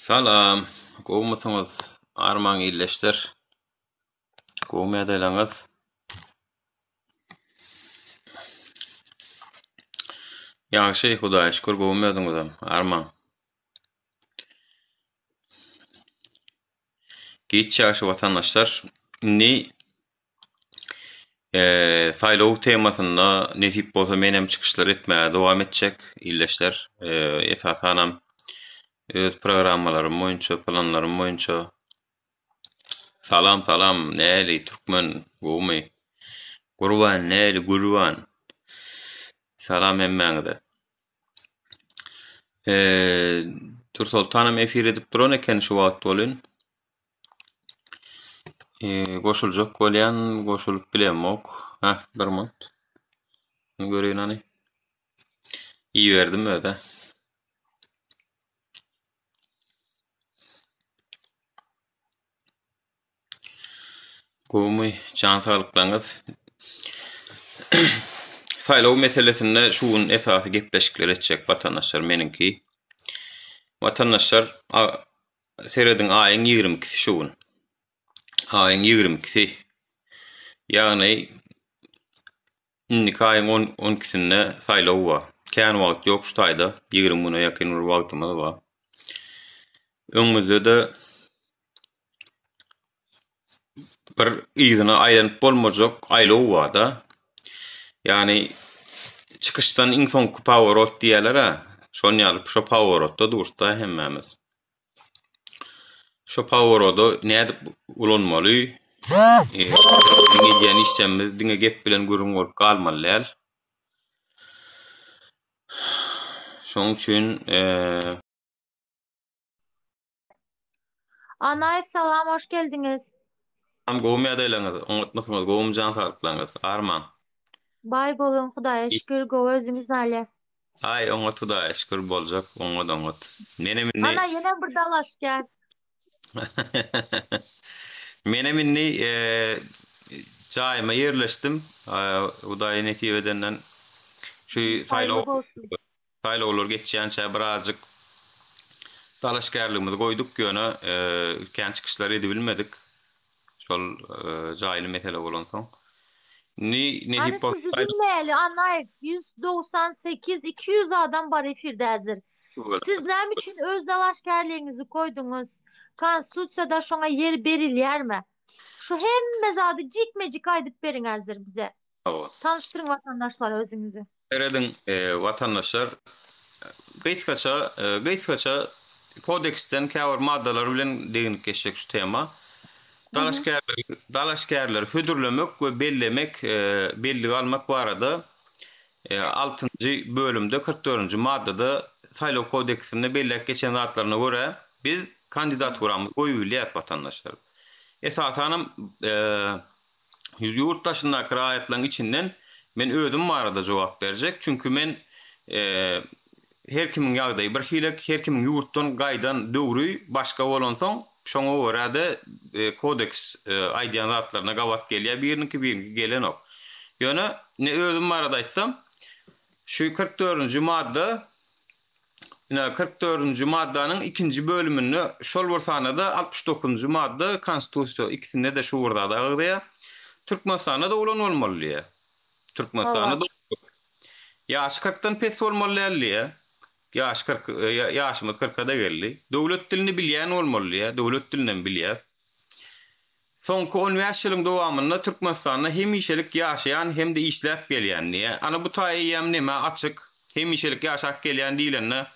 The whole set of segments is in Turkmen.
Salam, gowmasyňyz, armaň illeşler. Gowmaya daylaňyz. Ýaşy, Hudaýa şükür gowmaýadyňyzam, armaň. Geç ýaşy watandaşlar, indi saýlaw temasynda nesip bolsa menem çykyşlar etmäge dowam etjek illeşler. Esasanam öz programmalarym boýunça, planlarym boýunça. Salam, näli türkmen gowmy. Gurban, näli gurban. Salam hemmäňize. Tursultanam efir edip duran eken şu wagt bolun. Goşuljak bolýan, goşulyp bilemok. Bir minut. Göreýin any. İyi verdim öde. Gowmy, can saglyklaryňyz. Saýlaw meselesinde şuň esasy gepleşikler etjek watandaşlar meninki. Watandaşlar serediň aýyň 22-si şuň. Aýyň 22-si. Ýagny indiki aýyň 12-sinde saýlaw bar. Kän wagt ýok şu taýda 20 güne ýakyn bir wagtymyz bar. Öňümizde de bir ýygyna aýlanyp bolmajak aýlaw bar da. Yani çıkıştan in son power out diýerler ha. Şonu ýalyp şo power outda dursa hemmemiz. Şo power outda näde ulanmaly? Diňe diýen işlemimiz diňe gep bilen görüň bolup galmaly. Şoň üçin Anay salam, hoş geldiniz. gowmaya daýlaňyz, oňatmasyňyz, gowumjan salyklaňyz, arman. Bay bolun, Hudaýa şükür, gowy özüňiz näle? Ay, oňa Hudaýa şükür boljak, oňa. Ana ýene bir dalaş gel. Menem inni jaýyma ýerleşdim. Hudaýa netip edenden şu saýlawlar geçýänçä birazjyk dalaşgärligimizi goýduk ýöne kän çykyşlar edip bilmedik. Şol jaýly mesele bolansoň. Hani sizi dinleyeli anlayıp 198-200 adam bar efirde hazır. Sizler için öz dalaşgerliğinizi koydunuz. Konstitusiyada şoňa yer berilýär mi? Şu hemme zady jikmejik aýdyp beriň hazır bize. Tanıştırın vatandaşlara özüňizi. Eredin vatandaşlar gysgaça kodeksten käwir maddalary bilen deňik geçjek şu tema. Dalaşgärler hödürlemek we bellemek, belli almak barada 6-njy bölümde 44-nji maddada saýlaw kodeksinde belläp geçen zatlaryna görä biz kandidaturamy goýulýar vatandaşlar. Esasanam ýurtdaşyna kiraýatlaryň içinden men özüm barada jogap berjek. Çünkü men her kimiň ýagdaýy bir hilek, her kimiň ýurtdan gaýdan döwri başga bolansoň şoňa görä de kodeks aýdýan zatlaryna gawat gelýär, birniki gelenok. Ýöne ne özüm barada aýtsam, şu 44-nji madda 44-nji maddanyň 2-nji bölümini şol bolsana-da 69-njy madda konstitusiýa ikisinde de şu wurda da Türkmenistanda da ulan bolmaly. Türkmenistanda da ýaşy 40-dan pes bolmaly. Ýaşy 40, ýaşymyz 40-a geldi. Döwlet dilini bilýän bolmaly. Döwlet dilinden bilýär. Soňky 10 ýylyň dowamında Türkmenistanda hem işelik ýaşaýan hem de işläp gelýän. Ana bu taýýam näme açyk, hem işelik ýaşap gelýän diýilende,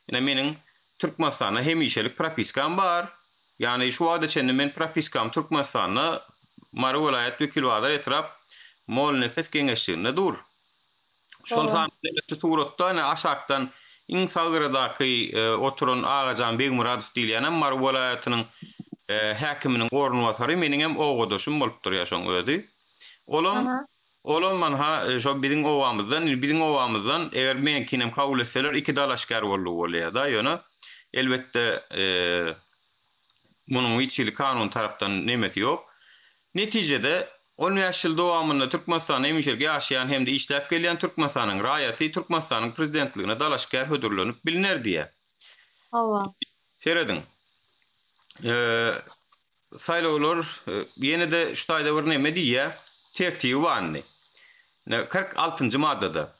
ýene meniň Türkmenistanda hem işelik propiskam bar. Yani şu wagtda çende men propiskam Türkmenistanda Mary welaýat wekil wazir etrap mol nefes geňeşliginde dur. Şol sanatda turatda aşakdan insagyradaky oturan Agajan Begmuradow diýilýän Mary welaýatynyň häkiminiň ornwasary meniň hem ogodaşym bolup durýar şoň özi. Olam manha şo biziň owamyzdan eger menkinem kabul etseler iki dalaşgar bolýar da ýöne elbetde munyň içili kanun tarapdan nemeti ýok. Netijede 10 ýyl dowamında Türkmenistan hem işelik ýaşaýan hem de işläp gelýän Türkmenistanyň raýaty Türkmenistanyň prezidentligine dalaşgar hödürlenip bilinär diýe. Allah. Seredin. Saýlawlar ýene-de şu taýda bir neme diýýär, tertibi barny. 46-njy maddada.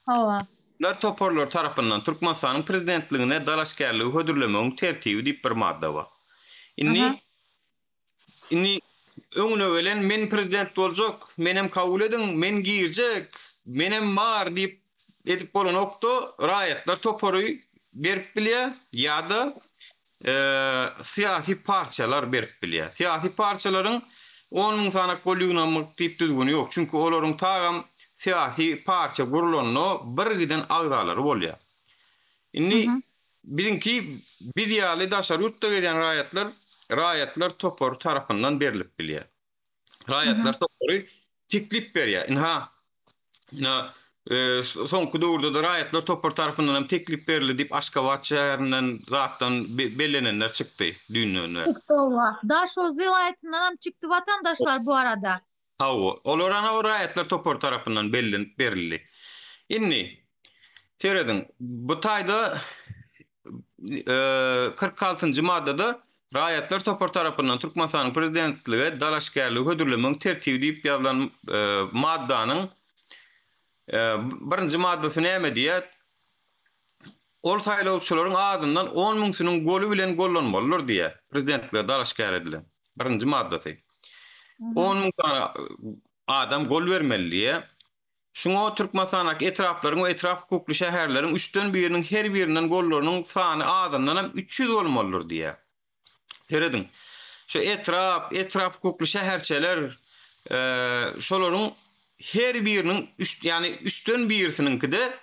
Hawa. Lar toporlar tarapyndan Türkmenistanyň prezidentligine dalaşgärligi hödürlemegiň tertibi diýip bir madda bar. Aha. Inni öňüne gelen men prezident boljak, menem kabul edin, men girjek, menem mar diýip edip bolan okto raýatlar topory berip bilýär ýa-da siyasi parçalar berip bilýär. Siyasi parçalaryň 10 000 sanak bolýugyna diýip düzgüni ýok. Çünki olaryň tagam siyasi parça gurulanyny bir giden agdalary bolýar. Inni bilinki biz ýaly daşary ýurtda geden raýatlar topor tarapyndan berilip bilýär. Raýatlar topory teklip berýär. Soňky döwürde de raýatlar topor tarapyndan hem teklip berildi diýip Aşgabat şäherinden zatdan bellenenler çykdy dünýäne. Çykdy ola. Daşoz vilayetinden hem çykdy vatandaşlar bu arada. Hawa, olar ana raýatlar topor tarapyndan bellenip berildi. Inni teredin bu taýda 46-njy maddada raýatlar topor tarapyndan Türkmenistanyň prezidentlige dalaşgärligi hödürlemegiň tertibi diýip ýazylan maddanyň birinji maddasy näme diýär? Ol saýlawçylaryň adyndan 10 000 synyň golu bilen gollanmalydyr diýär. Prezidentlige dalaşgär edilen. Birinji maddasy. 10 000 tane adam gol bermeli diýär. Şuňa Türkmenistanyň etraflaryň we etraf hukukly şäherleriň 3den biriniň her birinden gollarynyň sany adyndan hem 300 bolmalydyr diýär. Heredin. Şu etraf hukukly şäherçeler şolaryň her biriniň ýani 3den birisininkide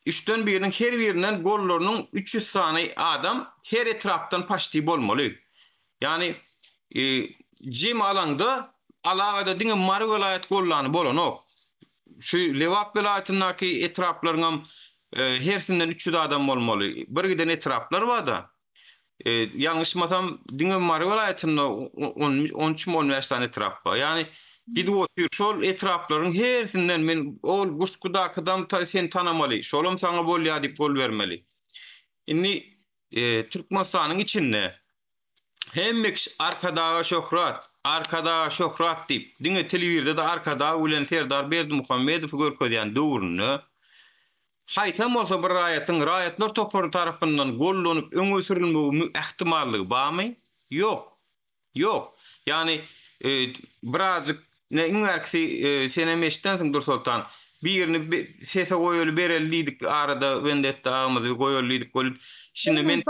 3den biriniň her birinden gollarynyň 300 sany adam her etrafdan paşdy bolmaly. Ýani jim alanda alagada diňe mary vilayet gollany bolanok. Şu Lewap vilayetindäki etraflaryň hersinden 300 adam bolmaly. Bir giden etraflar bar da. Ýalňyşmasam diňe mary vilayetinde 13 milyon etraf bar. Ýani gidip otur şol etraflaryň hersinden men ol guşguda adam sen tanamaly. Şolum saňa bolýar diýip bol bermeli. Inni Türkmenistanyň içinde hemmek arkada şöhrat diýip diňe telewizde de arkada ulen Serdar Berdimuhammedow görkezýän döwrüni haýsam bolsa bir raýatlar topory tarapyndan gollanyp öňe sürilmegi ähtimallygy barmy? Ýok. Ýani birazjyk näňärkisi sene meşdensiň Dursultan birini sese goýuly bereldidik arada vendetta agymyzy goýulydyk gol. Şimdi men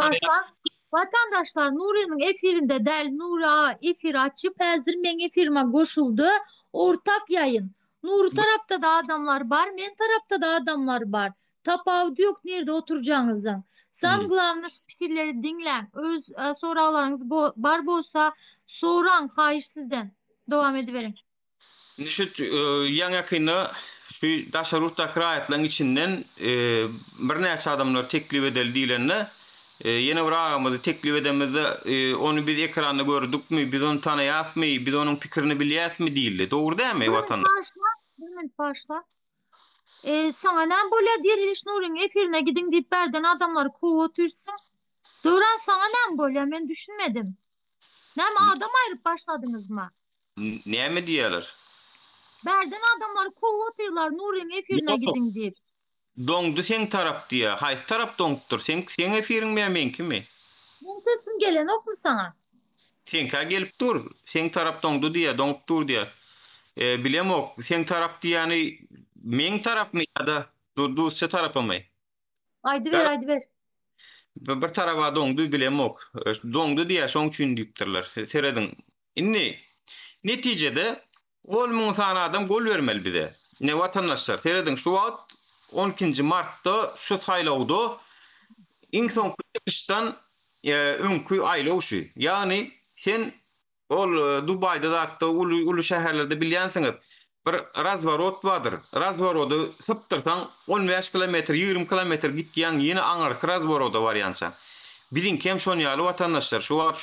vatandaşlar Nuri'nin efirinde del Nuri efir açıp hazır men efirime koşuldu. Ortak yayın. Nuri tarafta da adamlar var, men tarafta da adamlar var. Tapavdu yok nerede oturacağınızın. Samgılamınız fikirleri dinlen. Öz soralarınız var bolsa soran hayır sizden. Devam ediverin. Nişit ýa-da şu daşarurta raýatlaryň içinden bir näçe adamlar teklip edildiýlerine yine bir agamy teklip edemizde onu biz ekranda gördükmi, biz onu tanaýasmy, biz onuň pikirini bilýäsmi diýildi. Dogry dämi watan? Başla. Sana näme bolýar Diriliş Nuriň efirine gidin diýip berden adamlar kowa otursun. Dören sana näme bolýar? Men düşünmedim. Näme adam aýryp başladyňyzmy? Näme diýerler? Berden adamlar kowa oturlar Nuriň efirine gidin diýip. Doňdy sen tarap diýär. Haýsy tarap doňdyr? Sen efiriň menkimi? Men sesim gelen okmy sana? Sen ka gelip dur. Sen tarap doňdy diýär, doňdyr diýär. Bilemok. Sen tarap diýäni men tarapmy ýa-da dusça tarapmy? Aýdy ver. Bir tarafa doňdy bilemok. Doňdy diýär, şoň üçin diýipdirler. Seredin. Inni netijede 10 000 sany adam gol bermeli bize. Ne watandaşlar. Seredin şu wagt 12 Mart'ta şu saýlawda iň soňky çykışdan öňkü aýlaw şu. Ýani sen ol Dubayda da ulu şäherlerde bilýänsiňiz. Bir razворот bardyr. Razworoty sypdyrsaň 15 kilometr, 20 kilometr gitýän ýene aňarky razworoda barýança. Biziň hem şonu ýaly watandaşlar şu wagt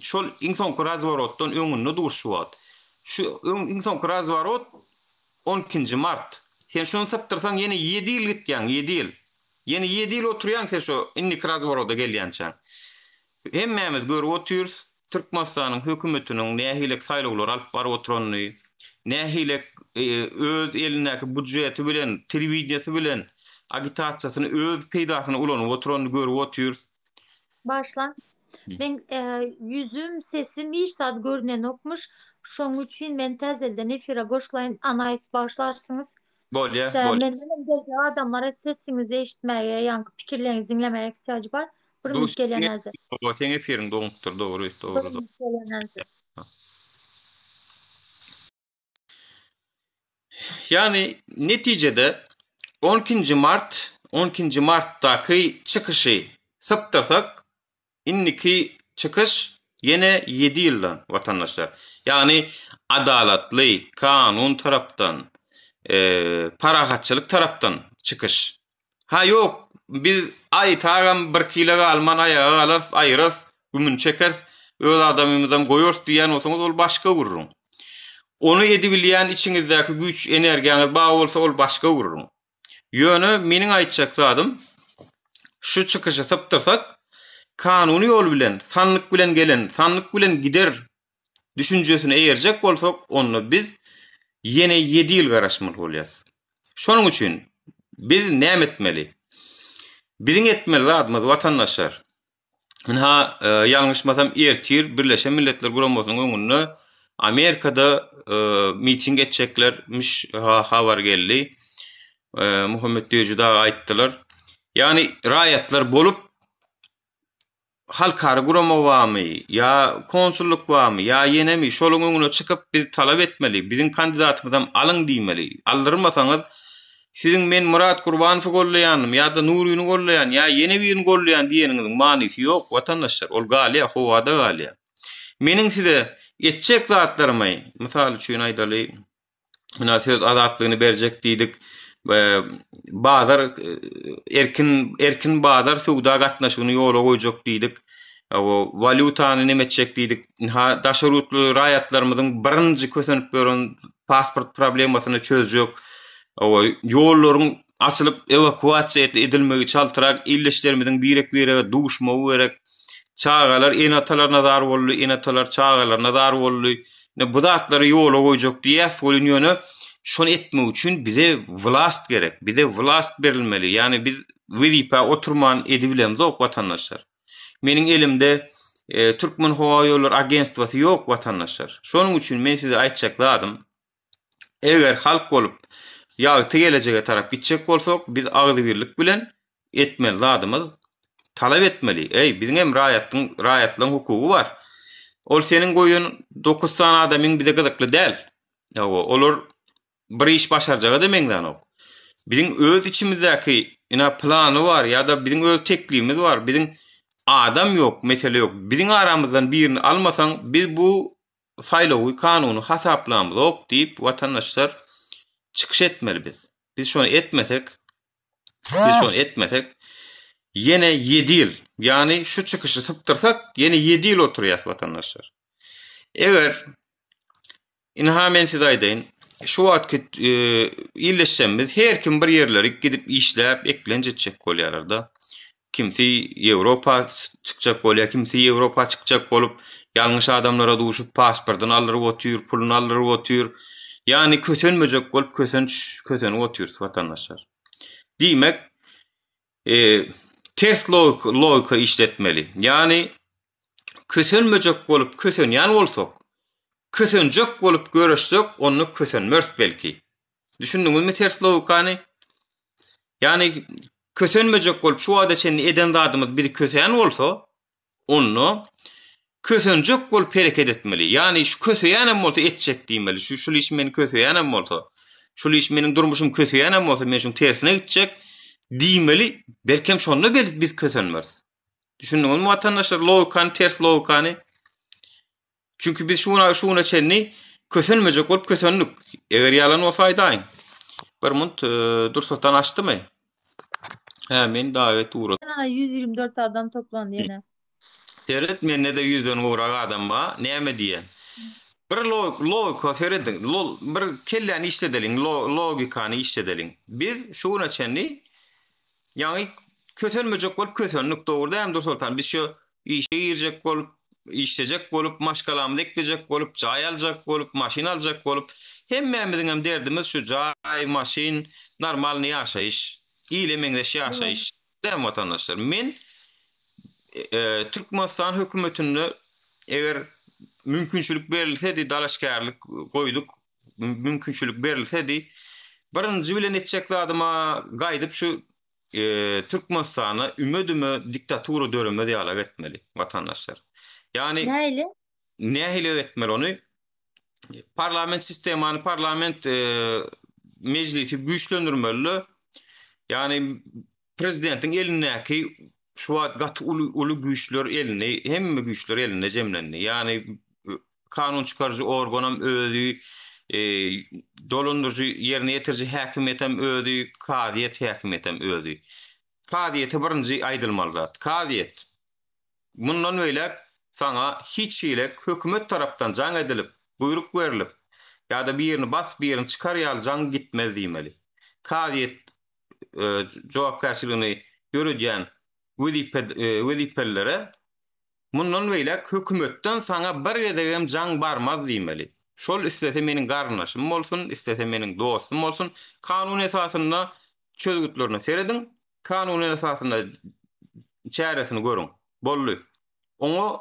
şol iň soňky razworotdan öňünde durşuwat. Şu iň soňky razworot 12 Mart. Sen şonu sypdyrsaň ýene 7 ýyl gitýän, 7 ýyl. Ýene 7 ýyl oturýan sen şu inni razworoda gelýänçä. hemmemiz görüp oturýarys. Türkmenistanyň hökümetiniň nähilek saýlawlar alyp baryp oturanyny, nähilek öz elinäki budjeti bilen, telewiziýasy bilen agitasiýasyny öz peýdasyny ulanyp oturanyny görüp oturýarys. Başlan. Ben yüzüm, sesim bir saat görünen okmuş. Şoň üçin men täzelden efire goşlaýyn, anaýyp başlarsınız. Bolýa, Sen bolýa. menden geldi adamlara sesinizi eşitmeye, yankı fikirlerinizi dinlemeye ihtiyacı var. Bir Bu minut gelen hazır. seň efiриň doňupdyr, dogry, Bir dogry. minut gelen hazır. Yani neticede 12. Mart'taki çıkışı saptırsak inniki çıkış yine 7 yıldan vatandaşlar. Yani adaletli kanun taraftan parahatçılık taraftan çıkış. Ha yok biz ay tağam bir kiloga alman ayağı alars ayırars gümün çekers öz adamımızdan koyors diyen olsanız ol başka vururun. Onu edebilýän içiňizdäki güç, energiýaňyz baý bolsa ol başga gururun. Ýöne meniň aýtjaklarym şu çykyşy saptyrsak kanuny ýol bilen, sanlyk bilen gelen, sanlyk bilen gider düşünjesine eýerjek bolsak onu biz ýene 7 ýyl garaşmaly bolýas. Şonuň üçin biz näme etmeli? Biziň etmeli zadymyz watandaşlar. Ha ýalňyşmasam ertir Birleşen Milletler Guramasynyň öňünde Amerika'da miting geçeceklermiş haber geldi. Muhammed Diyocu da aittiler. Yani rayetler bolup halkara gurama var mı? Ya konsulluk var mı? Ya yine mi? Şolun önüne çıkıp biz talep etmeli. Bizim kandidatımızdan alın diýmeli. Aldırmasanız sizin men Murat Kurbanow'u gollayanım ya da Nuri'ni gollayan ya yine birini gollayan diýeniňiziň manysy ýok watandaşlar. Ol galya, howada galya. Meniň size etjek zatlarmy, mysal üçin aýdaly, mena söz azatlygyny berjek diýdik. Bazar erkin bazar suwda gatnaşygyny ýola goýjak diýdik. O valutany nemetjek diýdik. Ha daşarutly raýatlarymyzyň birinji kösenip gören pasport problemasyny çözjek. O ýollaryň açylyp evakuasiýa edilmegi çaltyrak illeşlerimiziň birek-birege duşmagy gerek. Çağalar enatalar nazar bolly, enatalar çağalar nazar bolly. Ne bu zatlary ýola goýjak diýäs, bolýan ýöne şonu etmek üçin bize vlast gerek. Bize vlast berilmeli. Yani biz wizipa oturman edibilemiz ok watandaşlar. Meniň elimde Türkmen Hava Ýolları Agentstwasy ýok watandaşlar. Şonuň üçin men size aýtjakladym. Eger halk bolup ýa-da gelecege tarap gitjek bolsak, biz agdy birlik bilen etmeli zadymyz talep etmeli. Ey, bizim hem raýatlaryň hukugy bar. Ol seniň goýun 9 tane adamyň bize gyzykly däl. Olar bir iş başarjaga demeňden ok. Bizim öz içimizdäki ina plany bar ýa-da bizim öz teklimiz bar. Bizim adam ýok, mesele ýok. Bizim aramyzdan birini almasaň biz bu saýlawy kanuny hasaplamamyz ok diýip watandaşlar çıkış etmeli biz. Biz şonu etmesek yine 7 yıl, yani şu çıkışı sıptırsak yine 7 yıl oturuyas vatandaşlar. Eğer inhamen size aýdaýyn, şu vakit illeşsemiz her kim bir yerleri gidip işläp eklenjek bolýarlar. Kimsi Ýewropa çykjak bolýar, kimsi Ýewropa çykjak bolup ýalňyş adamlara duşup pasportyny alyryp otyr, pulunu alyryp otyr. Yani kösenmejek bolup kösenip otyr vatandaşlar. Diýmek ters logika işletmeli. Yani kösenmejek bolup kösenýän bolsak, kösenjek bolup görüşsek, onu kösenmers belki. Düşündiňizmi ters logikany? Yani kösenmejek bolup şu adaçyny eden zadymyz biri kösen bolsa, onu kösenjek bolup hereket etmeli. Yani şu köseýänem bolsa etjek diýmeli. Şu iş meni köseýänem bolsa, şu iş meniň durmuşym köseýänem bolsa, men şuň tersine gitjek diýmeli. Belkem şonu biz kösenmers. Düşündiňizmi watandaşlar, logikany, ters logikany? Çünkü biz şuna çenni kösenmejek bolup kösenlik. Eger ýalan bolsa aýdaýyn. Bir minut dursatan açdymy? Men davet uğradım. 124 adam toplandı yine. Seyret menne de 100'den uğrak adam ba. Näme diýen? Bir logika seyredin. Bir kelleni işledeliň, logikany işledeliň. Biz şuna çenni ýani kösenmejek bolup kösenlik dogry däm dursultan. Biz şu işe girecek bolup, işleyecek bolup, maşgalamda ekleyecek bolup, jay aljak bolup, maşin aljak bolup, hemmemizin hem derdimiz şu jay, maşin, normal ýaşaýyş, ýyly meňzeş Evet. ýaşaýyş. Däm watandaşlar, men Türkmenistan hökümetini eger mümkinçilik berilsedi, dalaşgärlik goýduk, mümkinçilik berilsedi, birinji bilen etjek zadyma gaýdyp şu Türkmenistana ümedime diktatura döwrüne diýalag etmeli watandaşlar. Yani Näili? nähile etmeli onu? Parlament sistemany, parlament meclisi güýçlendirmeli. Yani prezidentin elindäki şu gat uly güýçler elinde, hemme güýçler elinde jemlendi. Yani kanun çıkarıcı organam özü, e, dolandırıcı yerine yetirci häkimetem özü, kadiyet häkimetem özü. Kadiyete birinji aýdylmaly zat. Kadiyet. Bundan öýle sana hiç şeýle hökümet tarapdan jaň edilip, buyruk berilip, ýa-da bir ýerini bas, bir ýerini çykar ýaly jaň gitmez diýmeli. Kadiyet jogapkärçiligini görýän wezipelere mundan beýle hökümetden sana bir gedegem jaň barmaz diýmeli. Şol istese meniň garnaşym bolsun, istese meniň dostum bolsun, kanun esasynda çözgütlerini seredin, kanun esasynda çäresini görüň. Bolly. Oňa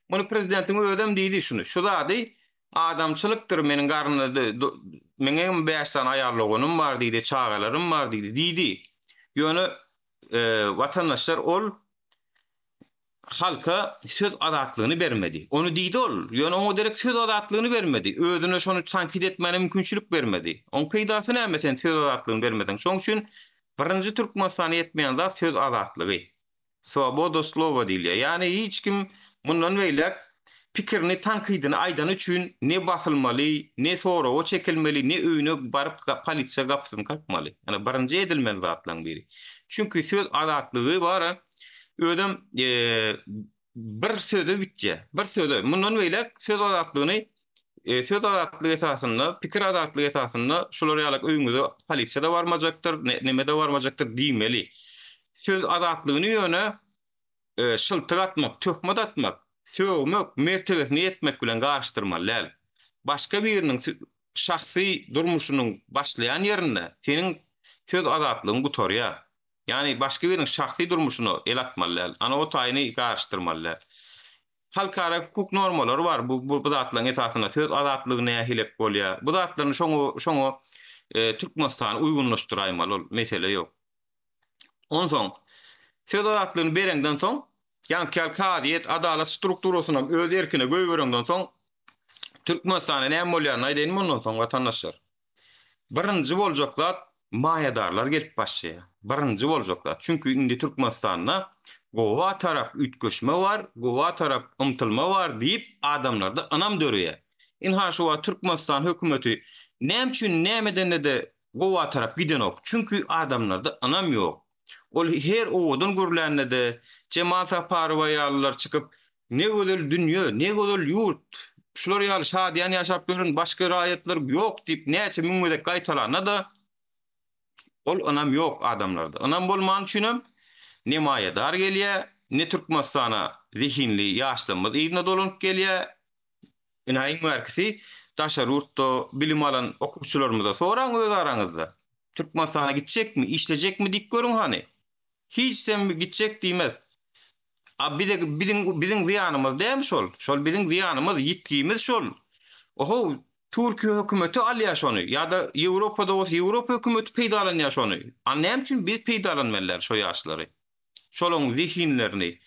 muny prezidentiň ödem diýdi şunu. Şu zady adamçylykdyr meniň garnymda meňem 5 tane aýarlaganym bar diýdi, çagalarym bar diýdi. Diýdi. Ýöne watandaşlar ol halka söz azatlygyny bermedi. Onu diýdi ol. Ýöne oňa derek söz azatlygyny bermedi. Özüne şonu tankit etmene mümkinçilik bermedi. Oň peýdasy näme sen söz azatlygyny bermedin? Şoň üçin birinji Türkmenistany etmeýän zat söz azatlygy. Swoboda slova diýilýär. Ýani hiç kim mundan beýle pikirini tankydyny aýdan üçin ne basylmaly, ne sorawa çekilmeli, ne öýüne baryp polisiýa gapysyny kakmaly. Ýani birinji edilmeli zatlaryň biri. Çünki söz azatlygy bara ödem bir sözü bitje. Bir sözü. Mundan beýle söz azatlygyny söz azatlygy esasynda, pikir azatlygy esasynda şolar ýaly öýüňizde polisiýa da barmajakdyr, neme de barmajakdyr diýmeli. Söz azatlygyny ýöne şyltyk atmak, töhmet atmak, sövmek, mertebesini yetmek bilen garşdyrmaly. Başga biriniň şahsy durmuşynyň başlayan ýerinde seniň söz azatlygyň gutarýar. Yani başga biriniň şahsy durmuşyny el atmaly. Ana o taýyny garşdyrmaly. Halkara hukuk normalary bar. Bu zatlaryň esasynda söz azatlygyny nähilek bolýar. Bu zatlaryny şoňa Türkmenistan uýgunlaşdyraýmaly ol, mesele ýok. Onsoň söz azatlygyny berenden soň, ýani kadiyet, adalet strukturasyna öz erkine göýberenden soň Türkmenistana näme bolýaryny aýdyn ondan soň watandaşlar. Birinji boljak zat maýadarlar gelip başlaýar. Birinji boljak zat. Çünki indi Türkmenistanda gowa tarap ütgeşme bar, gowa tarap ymtylma bar diýip adamlarda anam dörüýär. Inha şu Türkmenistan hökümeti näme üçin nämeden de gowa tarap giden ok. Çünki adamlarda anam ýok. Ol her owadan görülende de cemaat saparwaýarlar çykyp ne gözel dünýe, ne gözel ýurt, şular ýaly şadyan ýaşap görün, başga raýatlar ýok diýip näçe müňmedek gaýtalana da ol anam ýok adamlarda. Anam bolman üçinem ne maýadar gelýär, ne Türkmenistana zihinli ýaşlymyz ýygyna dolanyp gelýär. Inaýyň merkezi daşar ýurtda bilim alan okupçylarymyza soraň öz araňyzda. Türkmenistana gitjekmi, işlejekmi diýip görüň hani. Hiç sen gitjek diýmez. Biziň ziýanymyz däme şol? Şol biziň ziýanymyz, ýitgimiz şol. Oho, Türkiýe hökümeti alýar şonu. Ýa-da Ýewropada bolsa Ýewropa hökümeti peýdalanýar şonu. Näme üçin biz peýdalanmalylar şo ýaşlary? Şolaryň zihinlerini,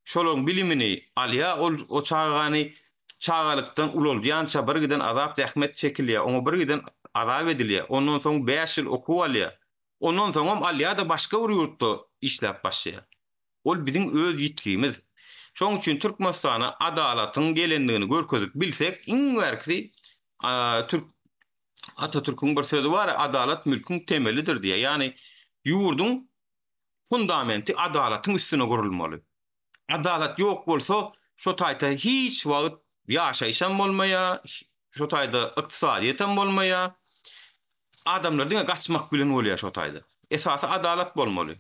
şolaryň bilimini alýar, o çağany çağalykdan ululýança bir giden azap zähmet çekilýär, oňa bir giden azap edilýär. Ondan soň 5 ýyl okuw alýar. Ondan soň alýar da başga bir ýurtda işläp başlaýar. Ol biziň öz ýitgimiz. Şoň üçin Türkmenistana adalatyň gelendigini görkezip bilsek, iň berkisi Atatürk'ün bir sözü var, adalet mülkün temelidir diye. Yani yurdun fundamenti adaletin üstüne kurulmalı. Adalet yok bolsa şu taýda hiç wagt ýaşaýşan bolmaýa, şu taýda ykdysadiýetem bolmaýa, adamlar diňe gaçmak bilen bolýar şu taýda. Esasy adalet bolmaly.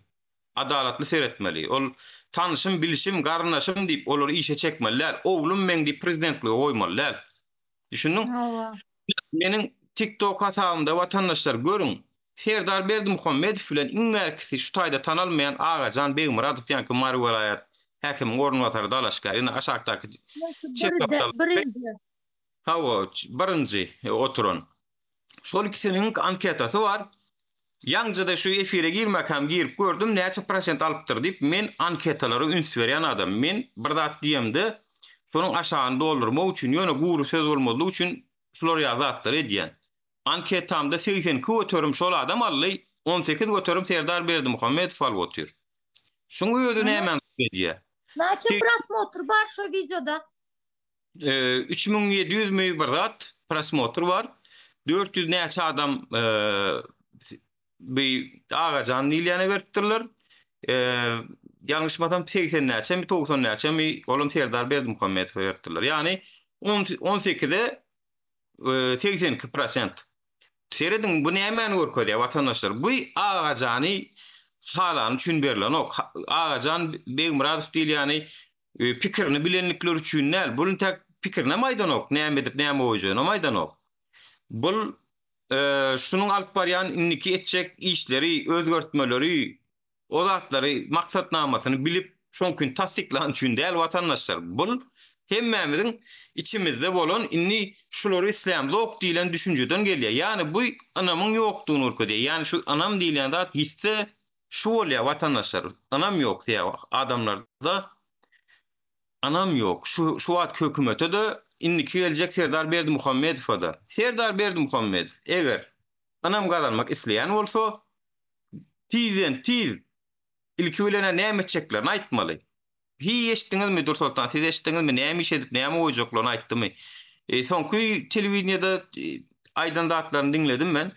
adalatly seyretmeli. Ol tanışım, bilişim, garnaşym diýip olary işe çekmeliler. Oglum men diýip prezidentliğe goýmalylar. Düşündüň? Hawa. Meniň TikTok hasabymda watandaşlar görüň. Serdar Berdimuhammedow bilen iňňärkisi şu taýda tanalmayan Agajan Begmuradow ýa-ni Mary Welayat häkimiň ornwatary dalaşgar. Ýa-ni aşagdaky Birinci. hawa birinji oturan. Şol ikisiniň anketası var. Ýaňjada şu efire girmäkem girip gördüm näçe prosent alypdyr diýip men anketalary üns berýän adam. Men bir zat diýemdi. Şonuň aşagyny doldurmak üçin ýöne guru söz bolmaly üçin şolary ýazatlar edýän. Anketamda 80 götürüm şol adam ally, 18 götürüm Serdar Berdimuhammedow alyp otyr. Şoňa ýöne nämen edýär. Näçe prosmotr bar şu videoda? 3700 mi bir zat prosmotr var. 400 näçe adam bir Agajan diýilene beripdirler. Ýalňyşmasam 80 näçe mi 90 näçe mi olum Serdar Berdimuhammedow beripdirler. Ýani 18'de 82%. Seredin bu nämen görkezýär watandaşlar? Bu Agajany halan üçin berilen ok. Agajan Begmuradow diýil ýani pikirini bilenlikler üçin näl? Bunyň tek pikirine maýdan ok. Näme edip näme oýjyna maýdan ok. Bul şunun alyp barýan inniki etjek işleri, özgörtmeleri, o zatlary maksatnamasyny bilip şoň gün tasdiklan üçin däl watandaşlar. Bul hemmemiziň içimizde bolan inni şulary islamda ok diýilen düşünjeden gelýär. Ýani bu anamyň ýokdugyny urkudýar. Ýani şu anam diýilen zat hisse şu bolýar watandaşlar. Anam ýok diýär adamlarda. Anam ýok. Şu wagt hökümete de inniki geljek Serdar Berdimuhammedow'a. Serdar Berdimuhammedow eger anam gazanmak isleýän bolsa tizen tiz ilki bilene näme etjeklerini aýtmaly. Hi eşitdiňizmi Dursultan? Siz eşitdiňizmi näme iş edip näme oýajaklaryny aýtdymy? Soňky telewizionyada aýdan datlaryny dinledim men.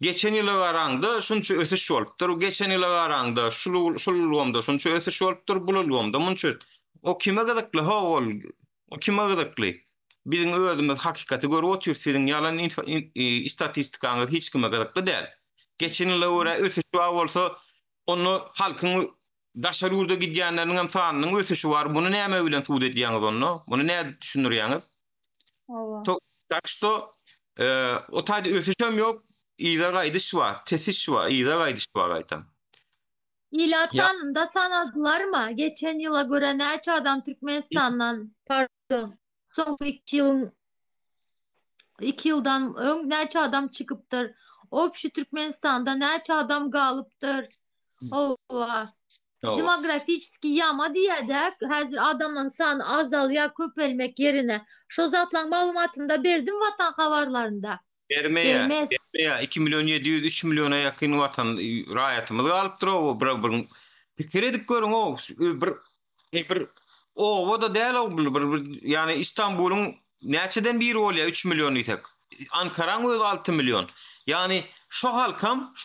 Geçen ýyla garaňda şunça ösüş bolupdyr. Geçen ýyla garaňda şul şunça ösüş bolupdyr. Bululganda munça. O kime gazakly howol? O kime gazakly? Biziň özümiz hakykati görüp otyr. Siziň ýalan istatistikaňyz hiç kime gazakly däl. Geçen ýyla görä ösüş bolsa onu halkyň daşary ýurda gidýänleriň hem sanynyň ösüşi bar. Muny näme bilen tuğ edýäňiz onu? Muny näde düşünürýäňiz? Hawa. Tak što o taýda ösüşem ýok. İza gaýdyş bar, tesiş bar, iza gaýdyş bar aýtam. İlatanında sanadılar mı? Geçen yıla göre näçe adam Türkmenistan'dan, pardon, soňky 2 ýyldan öň näçe adam çıkıptır? Opşu Türkmenistan'da näçe adam galypdyr? Owa. Demografik ýama diýädek, häzir adamlaryň sany azalýar, köpelmek yerine. Şo zatlaryň maglumatynda berdim watan habarlarynda. Bermeýär. 2 milyon 700 3 milyona ýakyn watan raýatymyz galypdyr o bir pikir edip görüň o bir o da däl o bir ýani İstanbulyň näçeden biri bolýar 3 milyon ýetek. Ankaraň öz 6 milyon. Ýani şo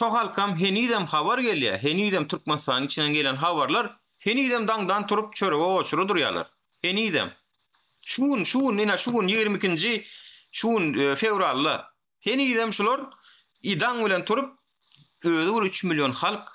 halkam henidem habar gelýär. Henidem Türkmenistanyň içinden gelen habarlar henidem daňdan turup çörege oçury durýarlar. Henidem. Şuň 22-nji fevralda henidem şular idan bilen turup özü bir 3 milyon halk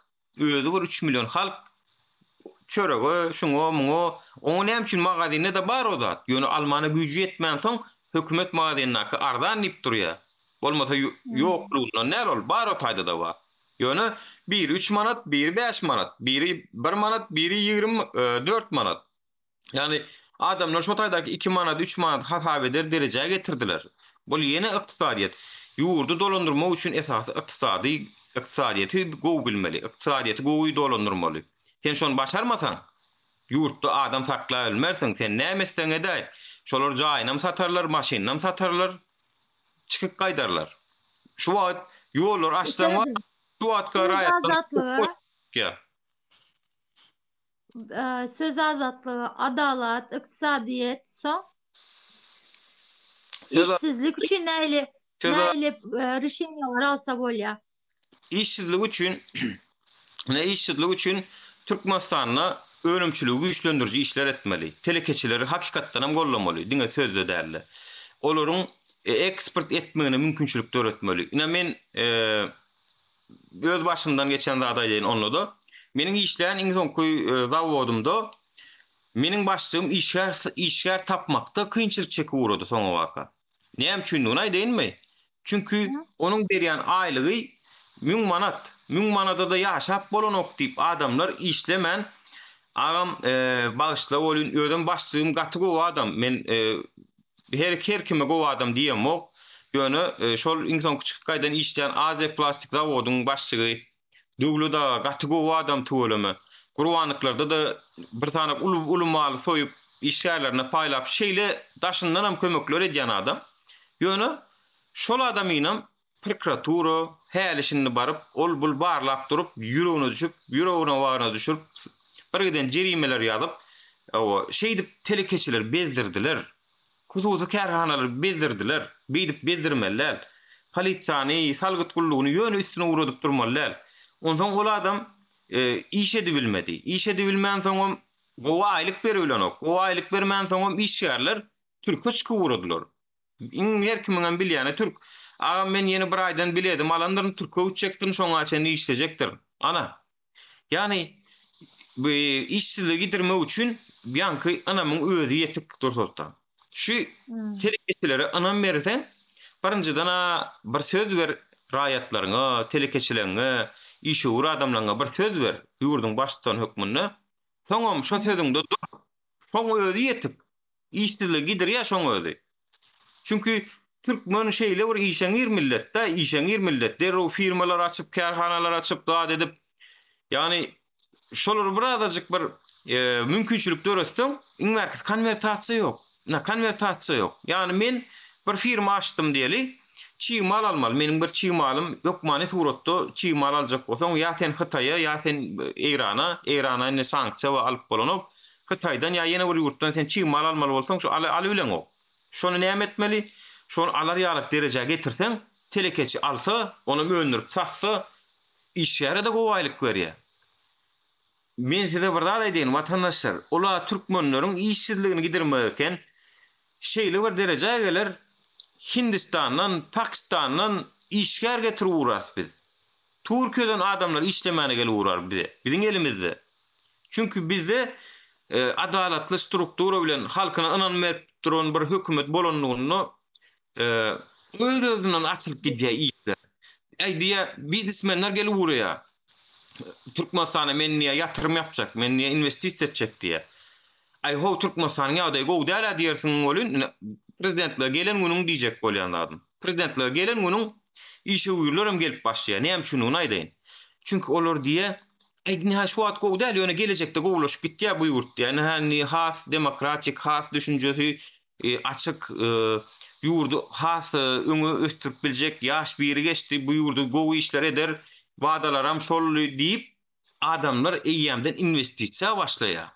çörege şuňa muňa oňa näme üçin magazyny da bar o zat. Ýöne Almany güýji etmän soň hökümet magazynyna ardan dip durýar. Bolmasa ýoklugyna näl ol bar o taýda da bar. Ýöne biri 3 manat, biri 5 manat, biri 1 manat, biri 24 manat. Ýani adamlar şo taýdaky 2 manat, 3 manat hasap eder derejäge getirdiler. Bu ýene ykdysadyýet. Ýurdu dolandyrmak üçin esasy ykdysadyýety gowy bilmeli. Ykdysadyýety gowy dolandyrmaly. Sen şonu başarmasaň, ýurtda adam sakla bilmersiň, sen näme etseň edäý. Şolar jaýynam satarlar, maşynam satarlar, çykyp gaýdarlar. Şu wagt ýollar açsaň, şu wagtga raýatlyk. Söz azatlygy, adalat, ykdysadyýet, soň işsizlik üçin näle rişenýalar alsa bolýar. İşsizlik üçin Türkmenistanyň önümçüligi güýçlendiriji işler etmeli. Telekeçileri hakykatdan hem gollamaly. Diňe sözde däller. Olaryň eksport etmegine mümkinçilik öwretmeli. Ina men öz başymdan geçen zada diýen onu da Meniň işleýän iň soňky zawodumda meniň başlygym işgär tapmakda kynçylyk çekip urady soňa waka. Näme üçin ony aýdynmy? Çünki Hı? onuň berýän aýlygy 1000 manat. 1000 manata da ýaşap bolanok diýip adamlar işlemän. Agam bağışla bolun ödüm başlygym gaty gowy adam. Men her kime gowy adam diýemok. Ýöne şol insan küçük gaýdan işleýän AZ plastik zawodynyň başlygy Dugluda gaty gowy adam tuwalamy. Gurbanlyklarda da bir tane ulu maly soýup işgärlerini paýlap şeýle daşyndan hem kömekler edýän adam. Ýöne şol adamynam prokuratura häli baryp ol bul barlap durup ýüregine düşüp ýüregine wagana düşürüp bir giden jerimeler ýazyp o şeýdip telekeçiler bezdirdiler. Kuzuzu kärhanalar bezdirdiler. Beýdip bezdirmeler. Polisiýany, salgyt gullugyny ýöne üstüne uradyp durmalar. Ondan ol adam iş edebilmedi. İş edebilmän soňam gowy aýlyk berilýänok. Gowy aýlyk bermän soňam işgärler türkçe çykyp uradylar. Her kimiň bilýäni türk. Aga men ýene bir aýdan biledim, alandyryň türkçe uçjekdim, şoňa çen işlejekdir. Ana. Yani bu işsizligi gidirmek üçin ýanky anamyň özi ýetip dursa. Şu telekeçilere anam bersen, birinjiden bir söz ber raýatlaryňa, telekeçilerine, işe uğra adamlarına bir söz ver, yurdun baştan hükmünü. Soňam şo sözüňde dur. Soň özi ýetip, işsizligi gidir ýa şoň özi. Çünkü Türkmen şeýle bir işeňir milletde, işeňir millet derro firmalar açyp, kärhanalar açyp daat edip, yani şolar birazajyk bir mümkinçilik döresden, iňmerkis konvertasiýa ýok. Konvertasiýa ýok. Yani men bir firma açdym diýeli, çiğ mal almaly. Menin bir çiğ malym yok many suratda çiğ mal aljak bolsaň ýa sen Hytaýa ýa sen Eýrana ne sanksiýa we alyp bolanyp Hytaýdan ýa ýene bir ýurtdan sen çiğ mal almaly bolsaň şu alybilen o. Şonu näme etmeli? Şonu alar ýalyk derejäge getirsen, telekeçi alsa, onu öňdürüp satsa, işgäre de gowy aýlyk berýär. Men size bir zat aýdyn, watandaşlar, ola türkmenleriň işsizligini gidirmeken şeýle bir derejäge geler. Hindistan'dan, Pakistan'dan işgär getirip uğras biz. Türkiye'den adamlar işlemene gelip uğrar bize. Bizim elimizde. Çünkü bizde adaletli struktura bilen halkına inanmayıp duran bir hükümet bolanlygyny öyle özünden açılıp gidýär işler. Diye biznesmenler gelip uğraya. Türkmenistan'a men niye yatırım yapacak, men niye investisiýa etjek diye. Ho Türkmenistan'ın ýa-da gowy däl diýersiň bolun. Prezidentliğe gelen günün diyecek bolýan adam. Prezidentliğe gelen günün işe uyurlarım gelip başlaýar. Näme üçin onu aýdyn? Çünkü olar diýe, "Aýdyn şu wagt gowy däl, ýöne gelecekde gowulaşyp gitýär bu ýurt." Yani hani has demokratik, has düşünjesi açyk ýurdu has öňe östürip biljek ýaş biri geçdi, bu ýurdu gowy işler eder, wagdalaram şol diýip adamlar eýýämden investisiýa başlaýar.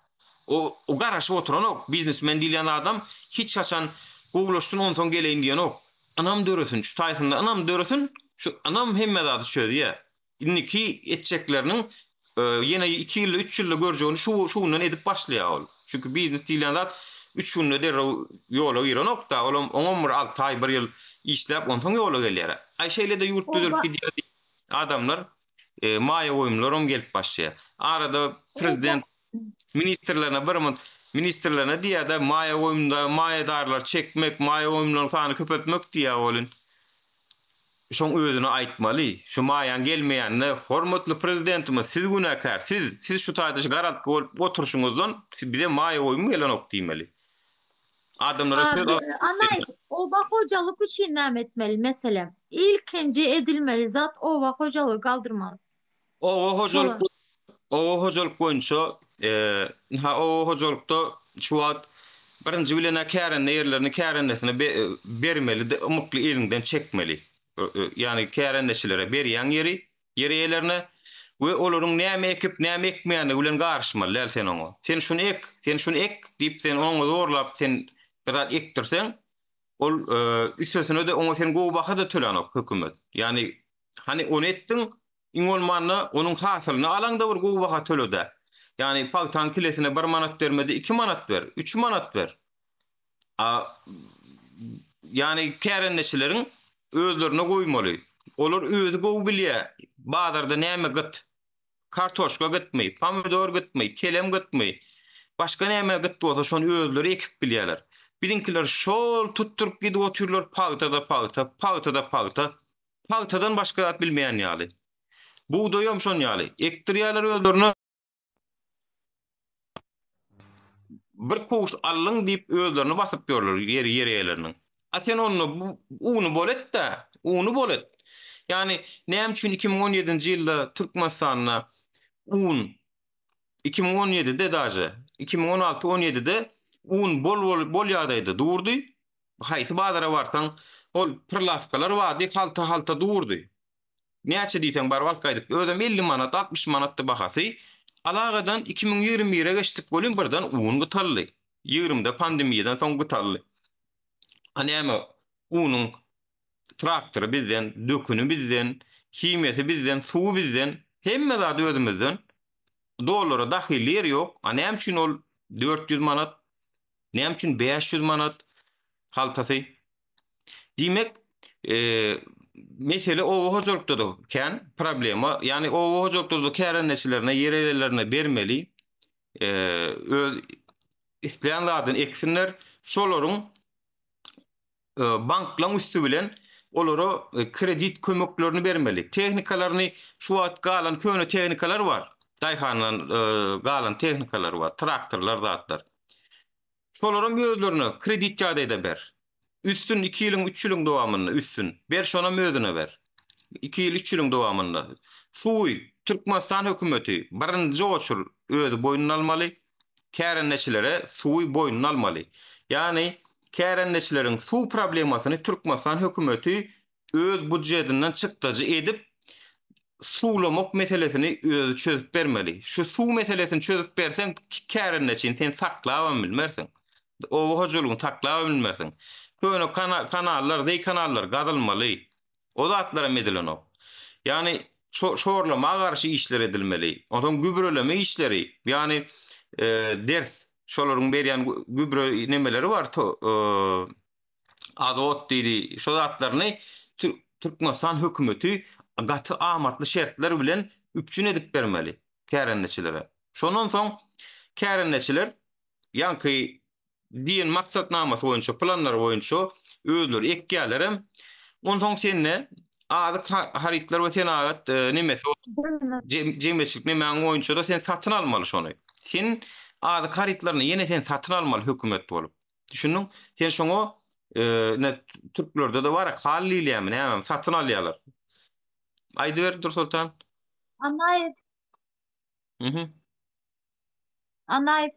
O garaşyp oturan ok, biznesmen diýen adam hiç haçan gowulaşsyn on soň geleýin diýen ok. Anam döresin, şu taýsynda anam döresin, şu anam hemme zady çözýär. Inniki etjekleriniň ýene 2 ýyl, 3 ýyl görjegini şundan edip başlaýar ol. Çünkü biznes diýen zat 3 günde derre ýola giren ok da, oňam bir 6 aý, 1 ýyl işläp on soň ýola gelýär. Şeýle de ýurt düzelip gidýär adamlar maýa goýumlaram gelip başlaýar. Arada prezident ministrlerine diýär de maýa goýumda maýadarlar çekmek, maýa goýumlaryň sany köpeltmek diýär bolun. Şoň özüne aýtmaly. Şu maýan gelmeýänne hormatly prezidentimiz, siz günäkär, siz şu taýda garat bolup oturuşuňuzdan bize maýa goýumy gelen ok diýmeli. Adamlara söz anay, oba hocalyk üçin näme etmeli meselem? İlkinci edilmeli zat oba hojalygy galdyrmaly. O hojalyk boýunça o hozurlukda şu wagt birinji bilen kärende ýerlerini kärendesine bermeli de umukly elinden çekmeli. Yani kärendeçilere berýän ýeri ýerlerine we olaryň näme ekip näme ekmeýäni bilen garşymaly sen oňa. Sen şunu ek diýip sen oňa zorlap sen birat ektirsen ol üstesine de oňa sen gowy baha da tölenok hökümet. Yani hani onu etdiň iň bolmany onuň hasylyny alanda bir gowy baha tölede. Yani paktan kilesine 1 manat vermedi, 2 manat ver, 3 manat ver. Yani kärendeçilerin özlerine goýmaly. Olar özü gowy bilýär. Bazarda näme gyt? kartoşka gitmeyi, pomidor gitmeyi, kelem gitmeyi, başka näme gitdi bolsa şonu özleri ekip bilýärler. Birinkiler şol tutturup gidip oturlar pagtada pagta, pagtada pagta. Pagtadan başka zat bilmeýän ýaly. Buğdayam şon ýaly. Ektirýärler özlerini bir kuş allyň diýip özlerini basyp ýörler ýeri ýerleriniň. Aten onu uny bolet-de, uny bolet. Yani näme üçin 2017-nji ýylda Türkmenistanyna un 2017-de daja 2016-17-de un bol ýagdaýda durdy. Haýsy bazara barsaň ol pırlafkalar wady halta durdy. Näçe diýsen bar walk özüm 50 manat 60 manatda bahasy. Alagadan 2021-e geçdik bolýan birden un gytaldy. 20-de pandemiýadan soň gytaldy. Näme unuň traktory bizden, dökünü bizden, kimyasy bizden, suwu bizden, hemme zady özümizden. Dolara dahilleri ýok. Näme üçin ol 400 manat, näme üçin 500 manat haltasy? Diýmek, mesele o hojulukda da ken problema, yani o hojulukda da kärenleşilerine, yerellerine bermeli. Öz isleýän zadyny eksinler, şolaryň banklaryň üstü bilen olara kredit kömeklerini bermeli. Tehnikalaryny şu wagt galan köne tehnikalar bar. Daýhanyň galan tehnikalar bar, traktorlar zatlar. Şolaryň özlerine kredit ýagdaýda ber. Üstün 2 ýylyň 3 ýylyň dowamynda üstün. Ber şona mödüne ber. 2 ýyl 3 ýylyň dowamynda. Şuý Türkmenistan hökümeti birinji oçur özi boýnuna almaly. Kärenleşilere suwy boýnuna almaly. Yani kärenleşileriň suw problemasyny Türkmenistan hökümeti öz budjetinden çykdyjy edip suwlamak meselesini özü çözüp bermeli. Şu suw meselesini çözüp bersen kärenleşin sen saklap bilmersiň. O hojulugyny saklap bilmersiň. Köne kanallar gazylmaly. O zatlara medilenok. Yani şorlama garşy işler edilmeli. Ondan gübreleme işleri. Yani ders şolaryň berýän gübre nemeleri bar. Azot diýdi. Şo zatlaryny Türkmenistan hökümeti gaty amatly şertler bilen üpçün edip bermeli kärenleçilere. Şondan soň kärenleçiler ýanky diýen maksatnamasy boýunça, planlar boýunça özleri ekýärlerem. Ondan soň senne azy haritler we sen agat nemesi jemgyýetçilik memäň boýunça da sen satyn almaly şonu. Sen azy haritlaryny ýene sen satyn almaly hökümet bolup. Düşündiň? Sen şoňa Türklerde de bar, halliýärmi, näme satyn alýarlar. Aýdyber Dursultan. Anlaýyp. Anlaýyp.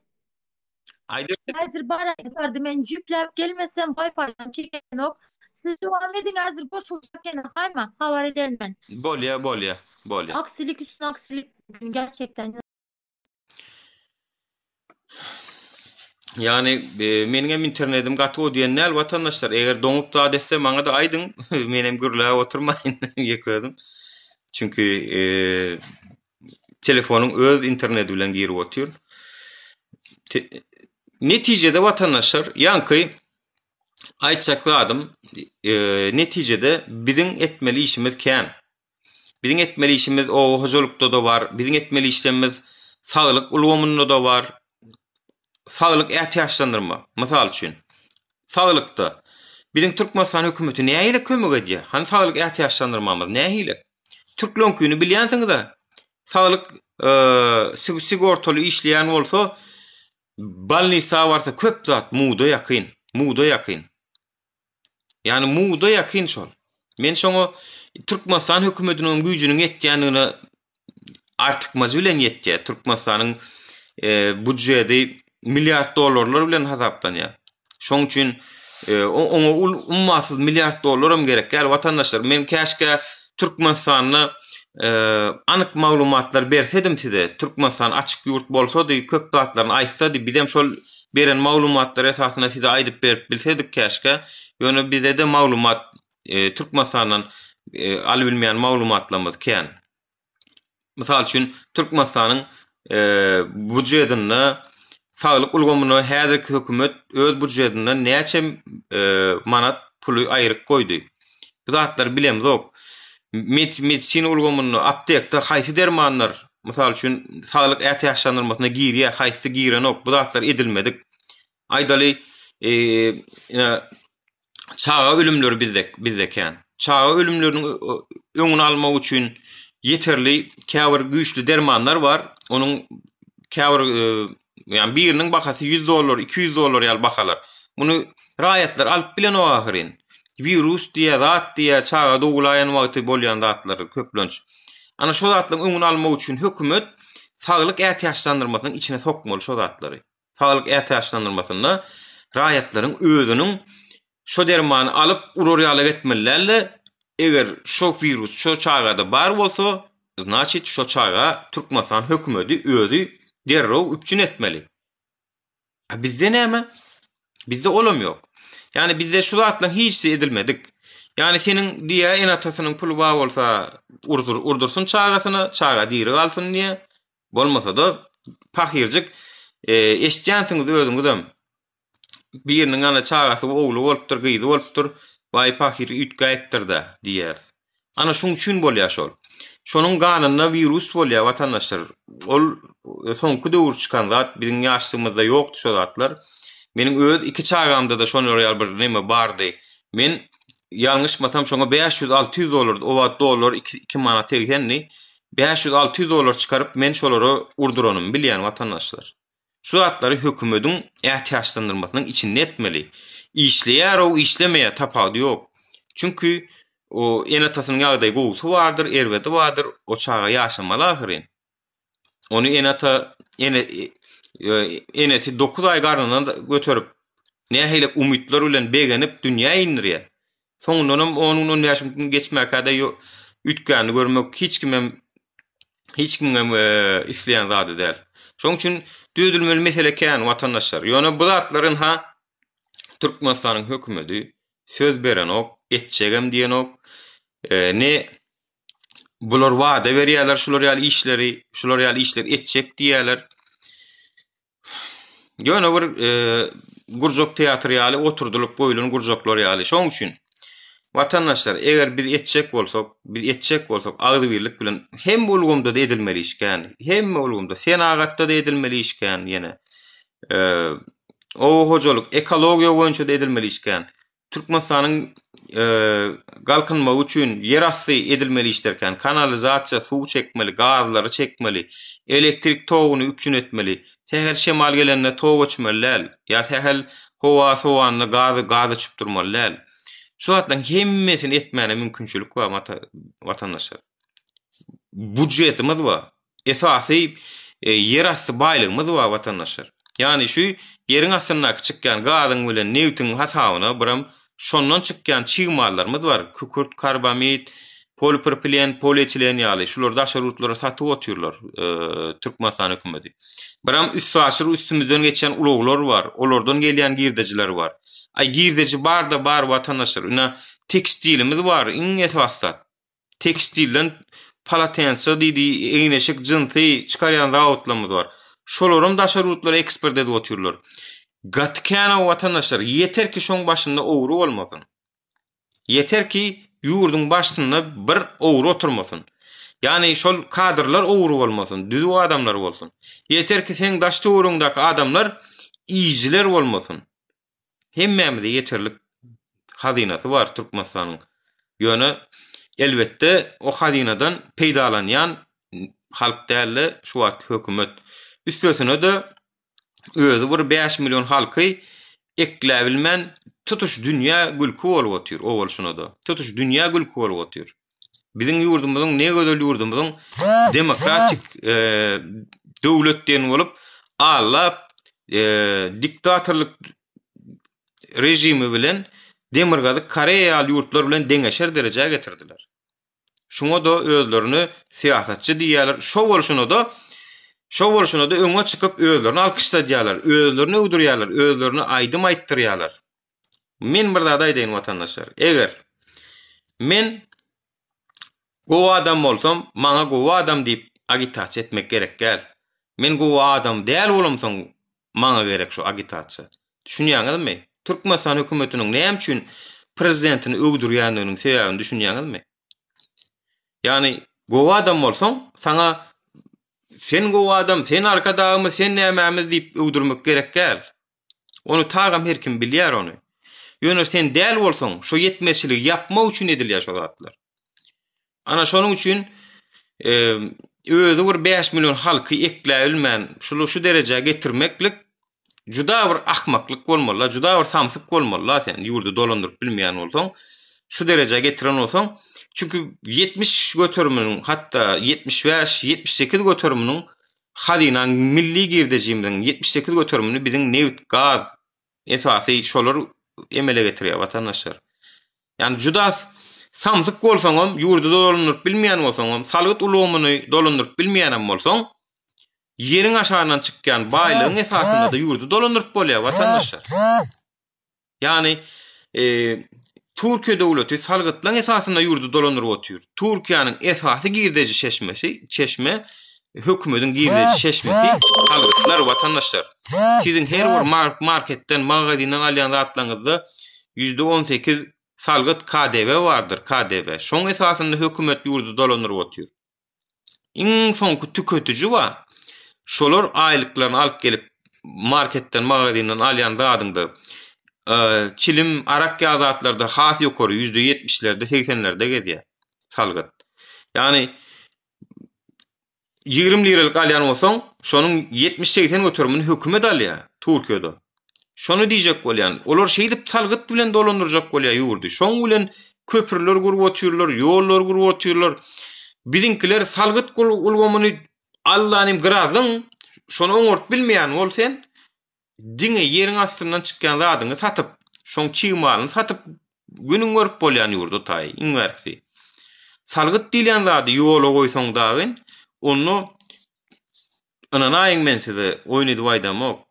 Häzir barady men ýükläp gelmesem Wi-Fi'dan çekenok. Siz dowam edin, häzir boşulsak gene haýma habar edermen. Bolýa. Aksilik üstüne aksilik gerçekten. Yani menim internetim gaty o diýenler watandaşlar eger doňup da desse maňa da aýdyň menem gürläp oturmaýyn ýekedim. Çünkü telefonun öz interneti bilen girip otur. Neticede vatandaşlar ýanky aýtjakly adam neticede biziň etmeli işimiz kän. Biziň etmeli işimiz o hojulukda da bar. Biziň etmeli işlerimiz saglyk ulgamynda da bar. Saglyk ähtiýaçlandyrma. Mysal üçin saglykda biziň Türkmenistan hökümeti näme kömek edýär? Hani saglyk ähtiýaçlandyrmamyz näme? Türklönkyny bilýänsiňiz-de. Saglyk sigortaly işleýän bolsa balnisa barsa köp zat muda ýakyn. Yani muda ýakyn şol. Men şoňa Türkmenistan hökümetiniň güýjüniň ýetýändigine artykmaz bilen ýetýär. Türkmenistanyň budjeti milyard dollarlar bilen hesaplanýar. Şoň üçin oňa ummasyz milyard dollaram gerek. Gel vatandaşlar, men käşke Türkmenistanyny anyk maglumatlar bersedim size. Türkmenistan açyk ýurt bolsady, köp zatlaryny aýtsady, bizem şol beren maglumatlar esasyna size aýdyp berip bilsedik käşke. Ýöne bize de maglumat Türkmenistanyň alybilmeýän maglumatlarymyz kän. Mysal üçin Türkmenistanyň budjetini, saglyk ulgamyny häzirki hökümet öz budjetinden näçe manat puly aýryp goýdy. Bu zatlar bilemzok. Medisina ulgamyny aptekda haýsy dermanlar Mysal üçin saglyk ähtiýaçlandyrmasyna giriýär, haýsy giren ok, bu zatlar edilmedik. Aýdaly çağa ölümleri bizdeken. Çağa ölümlerinin öňüni almak üçin yeterli käbir güýçli dermanlar var. Onun käbir yani birinin bakasy $100, $200 ýaly bakalar. Bunu raýatlar alyp bilen o ahyrin. Virus diye, zat diye çağa dogulayan wagty bolýan zatlar köplenç. Ana şo zatlaryň öňüni almak üçin hökümet saglyk ähtiýaçlandyrmasynyň içine sokmaly şo zatlary. Saglyk ähtiýaçlandyrmasyny raýatlaryň özüniň şo dermany alyp urarýalyk etmelilerle. Eger şo virus şo çağda bar bolsa, значит şo çağa Türkmenistan hökümeti özü derrew üpçün etmeli. Bizde näme? Bizde olam ýok. Yani bizde şu zatlaryň hiç edilmedik. Yani senin diye en atasynyň pulu bar bolsa urdursun çağasyna, çağa diri galsyn diýe. Bolmasa da pahirjik eşitýänsiňiz özüňizem. Biriniň ana çağasy ogly bolupdyr, gyzy bolupdyr, vay pahir ütgäýipdir-de diýer. Ana şoň üçin bolýar şol. Şonuň ganyna virus bolýar watandaşlar. Ol soňky döwür çykan zat biziň ýaşlygymyzda ýokdy şo zatlar. Meniň öz iki çağamda da şonu ýaly bir neme bardy. Men ýalňyşmasam şoňa $500-600 o wagt dolar 2 manat egenni $500-600 çykaryp men şolary urduranym bilýän watandaşlar. Şu zatlary hökümetiň ähtiýaçlandyrmasynyň içinde etmeli. İşleýär o işlemeýär tapady ýok. Çünki o enatasynyň ýagdaý gowsy bardyr, erwedi bardyr, o çağa ýaşamaly ahyrin. Onu enesi 9 ay garnyndan götürüp nähile umytlar bilen begenip dünýä indirýär. Soňundan onun 10 ýaşyň geçmäkde ütgäni görmek hiç kimem isleýän zady däl. Şoň üçin düýdülmeli mesele kän watandaşlar. Ýöne bu zatlaryň Türkmenistanyň hökümeti söz beren ok, etjegem diýen ok. Ne bular wada berýärler, şular ýaly işler etjek diýerler. Ýöne bir gurjok teatr ýaly oturdulyp goýulan gurjoklar ýaly. Şoň üçin watandaşlar eger biz etjek bolsak, agdy birlik bilen hem bolgumda da edilmeli işkän, hem bolgumda senagatda da edilmeli işkän ýene. O hojalyk ekologiýa boýunça da edilmeli işkän. Türkmenistanyň galkynmagy üçin ýerasty edilmeli işlerken kanalizasiýa suw çekmeli, gazlary çekmeli, elektrik toguny üpçün etmeli. Tehel şemal gelende tog öçmeliler, ýa tehel howa sowanly gazy çypdyrmalylar. Şu atlan hemmesini etmäne mümkinçilik bar watandaşlar. Budjetimiz bar. Esasy ýerasty baýlygymyz bar watandaşlar. Yani şu yerin aslynda çykkan gazyň bilen newtiň hasabyna biram şondan çykkan çygmallarymyz bar. Kükürt, karbamid, polipropilen, polietilen ýaly şular daşa rutlara satyp otyrlar Türkmenistan hökümeti. Biram üstümizden geçen uluglar bar. Olardan gelýän girdejiler bar. Ay girdeji bar watandaşlar. Ina tekstilimiz bar. Iň esasda. Tekstilden palatensa diýdi, eňeşik jynty çykarýan zawodlarymyz bar. Şolaryň daşa rutlara ekspert edip otyrlar. Gatkana watandaşlar yeter ki şoň başynda owru bolmasyn. Yeter ki ýurduň başynda bir owru oturmasyn. Yani şol kadrlar owru bolmasyn, düzü adamlar bolsun. Yeter ki seň daşty owrundaky adamlar iýjiler bolmasyn. Hemmemizde yeterlik hazinasy bar Türkmenistanyň. Ýöne elbetde o hazinadan peýdalanýan halk däli şu wagt hökümet. Üstesine de özü bir 5 milyon halky ekläbilmän tutuş dünýä gülkü bolup otyr. O bolşuna da. Tutuş dünýä gülkü bolup otyr. Biziň ýurdumyzyň ne gödel ýurdumyzyň demokratik döwletden bolup alla diktatorlyk rejimi bilen demirgazy Koreýa ýurtlar bilen deňeşer derejäge getirdiler. Şoňa da özlerini siýasatçy diýerler. Şo bolşuna da öňe çykyp özlerini alkışladýarlar, özlerini öwdürýärler, özlerini aýdym aýtdyrýarlar. Men bir zat aýdaýyn watandaşlar. Eger men gowa adam bolsam, maňa gowa adam diýip agitasiýa etmek gerek gel. Men gowa adam däl bolamsam, maňa gerek şu agitasiýa. Düşünýäňizmi? Türkmenistan hökümetiniň näme üçin prezidentini öwdürýändiginiň sebäbini düşünýäňizmi? Yani gowa adam bolsaň, sana sen go adam, sen arkadağımı, sen nämämiz diýip öwdürmek gerek gel. Onu tagam her kim bilýär onu. Ýöne sen däl bolsaň, şo yetmeçiligi yapmak üçin edilýär şo zatlar. Ana şonuň üçin özü bir 5 milyon halky ekläýilmän, şu derejäge getirmeklik juda bir ahmaklyk bolmaly, juda bir samsyk bolmaly sen ýurdu dolandyryp bilmeýän bolsaň, şu derejäge getiren bolsaň, çünkü 70 götürümüň, hatta 75-78 götürümüň hadyna milli girdejimden 78 götürümüni biziň neft, gaz esasy şolar emele getirýär watandaşlar. Yani juda samsyk bolsaňam, ýurdu dolandyryp bilmeýän bolsaňam, salgyt ulgamyny dolandyryp bilmeýän bolsaň, yerin aşağından çykkan baýlygyň esasında da ýurdu dolandyryp bolýar watandaşlar. Yani Türkiýe döwleti salgytlaň esasında ýurdu dolandyryp otýur. Türkiýanyň esasy girdeji çeşme hökümetiň girdeji çeşmesi salgytlar watandaşlar. Siziň her bir marketten, magazinden alýan zatlaryňyzda %18 salgyt KDV vardır, KDV. Şoň esasında hökümet ýurdu dolandyryp otýur. Iň soňky tüketiji bar. Şolar aýlyklaryny alyp gelip marketten, magazinden alýan zadyňda çilim, arak ýazatlarda has ýokary %70'lerde, 80'lerde gedýär salgyt. Yani 20 liralyk alýan bolsaň, şonuň 70-80 götürümini hökümet alýar Türkiýede. Şonu diýjek bolýan, olar şeýdip salgyt bilen dolandyrjak bolýar ýurdu. Şoň bilen köprüler gurup otýarlar, ýollar gurup otýarlar. Biziňkiler salgyt ulgamyny Allahyň gyrazyň, şonu oňort bilmeýän bolsaň, diňe ýeriň astyndan çykkan zadyňy satyp, şoň çyýmalyny satyp günüň görüp bolýan ýurdu taý, iňwerkdi. Salgyt diýilen zady ýola goýsaň dagyn, onu ananaýyň men size oýnady waýdamok.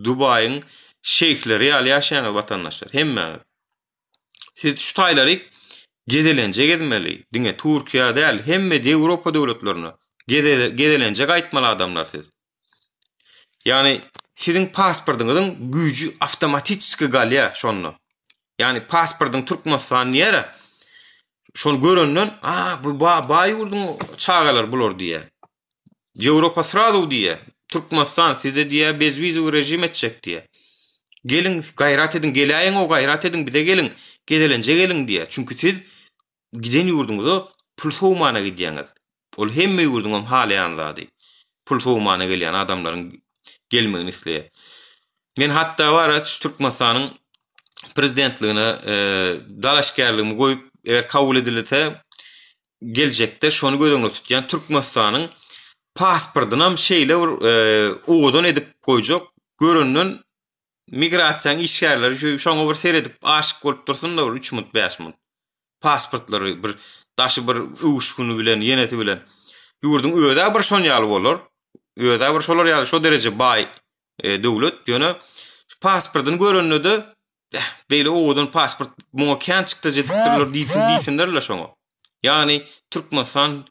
Dubaýyň şeýhleri ýaly ýaşaýan watandaşlar, hemme. Siz şu taýlary gezelenje gezmeli. Diňe Türkiýe däl, hemme de Ýewropa döwletlerini gezelenje gaýtmaly adamlar siz. Yani sizin pasportuňyzyň güýji awtomatik galýar şonu. Yani pasportuň Türkmenistan ýere şonu görenden, bu baý ýurduň çagalar bular diýe. Ýewropa sıradu diýe. Türkmenistan sizde diýe bezwizy rejim etjek diýe. Gelin gayrat edin, gelýän o gayrat edin, bize gelin, gezelenje gelin diýe. Çünkü siz giden ýurduňyzda pul sowmana gidýäňiz. Ol hemme ýurduňam halyan zady. Pul sowmana gelýän adamlaryň gelmegini isleýär. Men hatta wara Türkmenistanyň prezidentligine dalaşgärligimi goýup eger kabul edilse geljekde şonu gödüňe tutýan Türkmenistanyň pasportynam şeýle oğudan edip goýjak. Görünen migrasiýa işgärleri şoňa bir seredip aşyk bolup dursun da 3 mut 5 mut. Pasportlary bir daşy bir uguşguny bilen, ýeneti bilen ýurdun öýde bir şon ýaly bolar. Öýde bir şolar ýaly şo derece baý döwlet ýöne pasportyny görünýärdi. Beýle oğudan pasport muňa kän çykdy jedipdirler diýsinlerler şoňa. Yani Türkmenistan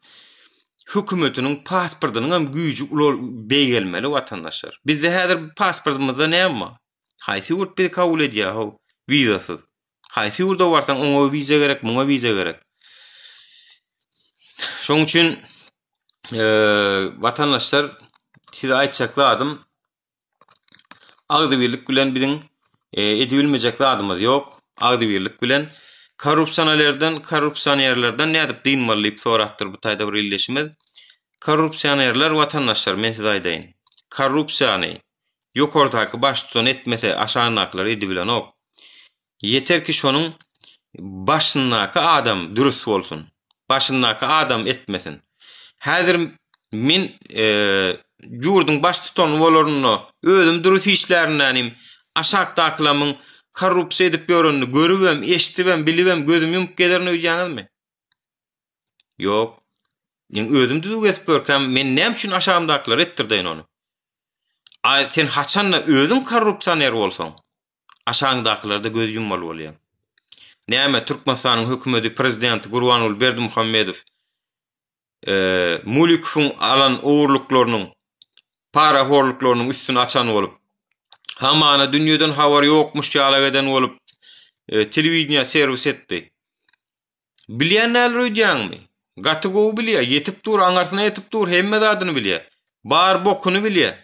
hökümetiniň pasportynyň hem güýji ular beýgelmeli watandaşlar. Bizde häzir pasportymyzda näme? Haýsy ýurt bizi kabul edýär, wizasyz. Haýsy ýurda barsaň oňa wiza gerek, muňa wiza gerek. Şoň üçin watandaşlar size aýtjakladym. Agdy birlik bilen biziň edibilmejek adymyz ýok. Agdy birlik bilen korrupsiýerlerden nädip diýilmeli diýip soratdyr bu taýda bir illeşimiz. Korrupsiýerler watandaşlar men size aýdaýyn. Korrupsiýany ýokardaky baş tutan etmese aşağındakylar edibilen ok. Yeter ki şonuň başyndaky adam dürüst bolsun. Başyndaky adam etmesin. Häzir men ýurduň baş tutan bolaryny özüm dürüst işlerinden aşakdaklamyň korrupsiýa edip ýörünni görübem, eşitibem, bilibem, gözüm yumup gederini öýdýäňizmi? Ýok. Men özüm düzgün kesip görkem, men näme üçin aşağımdakylar etdirdiň onu? Sen haçanla özüň korrupsiýaner bolsaň, aşağındakylarda göz yummaly bolýar. Näme Türkmenistanyň hökümeti prezidenti Gurbanuly Berdimuhammedow Mulikowyň alan oğurluklarynyň, para horluklarynyň üstüni açan bolup, hamana dünýeden habar ýokmuş ýaly eden bolup, telewiziýa servis etdi. Bilýän näler öýdýäňmi? Gaty gowy bilýär, ýetip dur, aňarsyna ýetip dur, hemme zadyny bilýär. Bar bokunu bilýär.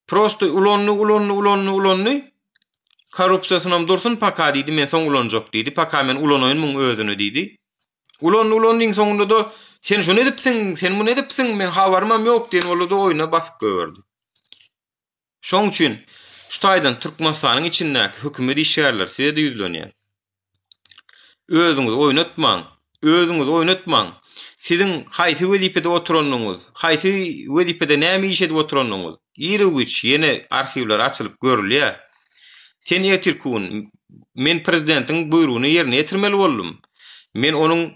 Prosto ulonnu korrupsiýasynam dursun paka diýdi, men soň ulanjak diýdi. Paka men ulanoýyn muň özüni diýdi. Ulonnyň soňunda da sen şunu edipsiň, sen bunu edipsiň, men habarymam ýok diýen bolady oýuna basyp göberdi. Şoň üçin şu taýdan Türkmenistanyň içindäki hökümet işgärler size de ýüzlenýär. Özüňiz oýnatmaň. Sizin haýsy wezipede oturanyňyz, haýsy wezipede näme iş edip oturanyňyz, ýerewç ýene arhiwler açylyp görülýär. Sen ertirkun, men prezidentiň buyrugyny ýerine ýetirmeli boldum. Men onuň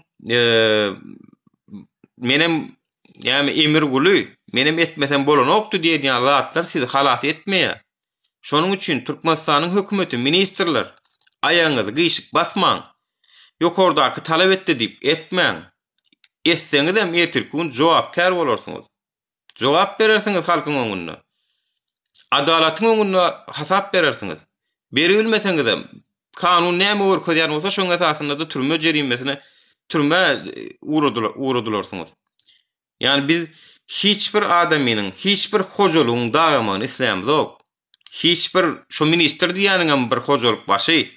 menem ýa-ni emir guly, menem etmesem bolanokdy diýen zatlar sizi halas etmeýär. Şonuň üçin Türkmenistanyň hökümeti, ministrler aýaňyzy gyşyk basmaň. Ýokardaky talap etdi diýip etmäň. Etseňiz hem ertirkun jogapkar bolarsyňyz. Jogap berersiňiz halkyň öňünde. Adalatyň öňünde hasap berersiňiz. Berilmeseňiz hem kanun näme görkezýän bolsa şoň esasynda da türme jerimesine uğradylarsınız. Yani biz hiçbir adamynyň, hiçbir hojalygyň dagamagyny islämez ok. Hiçbir şo minister diýäniň bir hojalyk başy,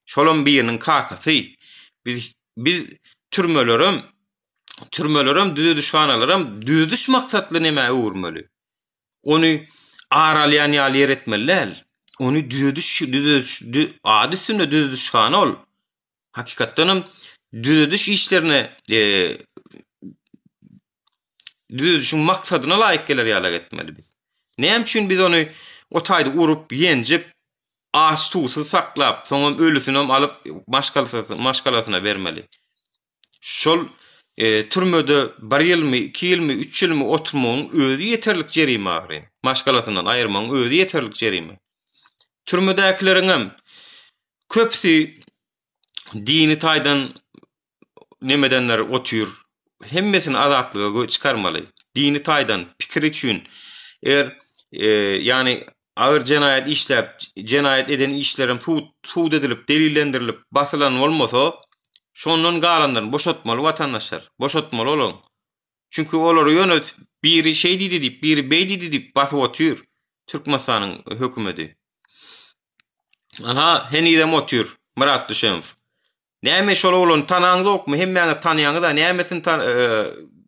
şolum biriniň kakasy. Biz türmelerim, düz düşmanalaram, düz düş maksatly näme uğurmaly. Onu aralyan ýaly etmeliler. Onu adysynda düz düşman ol. Hakikatdanam düz düş işlerine düz düşün maksadyna laýyk geler ýaly etmeli biz. Näme üçin biz onu o taýda urup ýenjip aç tuğsuz saklap, soňam ölüsünem alıp maşgalasyna bermeli. Şol türmede 1 ýylmy, 2 ýylmy, 3 ýylmy oturmagyň özü ýeterlik jerime agry. Maşgalasyndan aýyrmagyň özü ýeterlik jerime. Türmedäkileriň köpsi dini taýdan nemedenler otur. Hemmesini azatlyga çykarmaly. Dini taýdan pikir üçin yani ağır jenayet işläp, jenayet eden işlerim tuğd edilip, delillendirilip basylan bolmasa, şondan galanlaryny boşatmaly watandaşlar. Boşatmaly olaň. Çünkü olary ýönet biri şey diýdi diýip, biri beý diýdi diýip basyp otur. Türkmenistanyň hökümeti. Ana henidem otur. Murat Düşemow. Näme şol olan tanaňyz okmy? Hemmäňi tanýaňyz da nämesin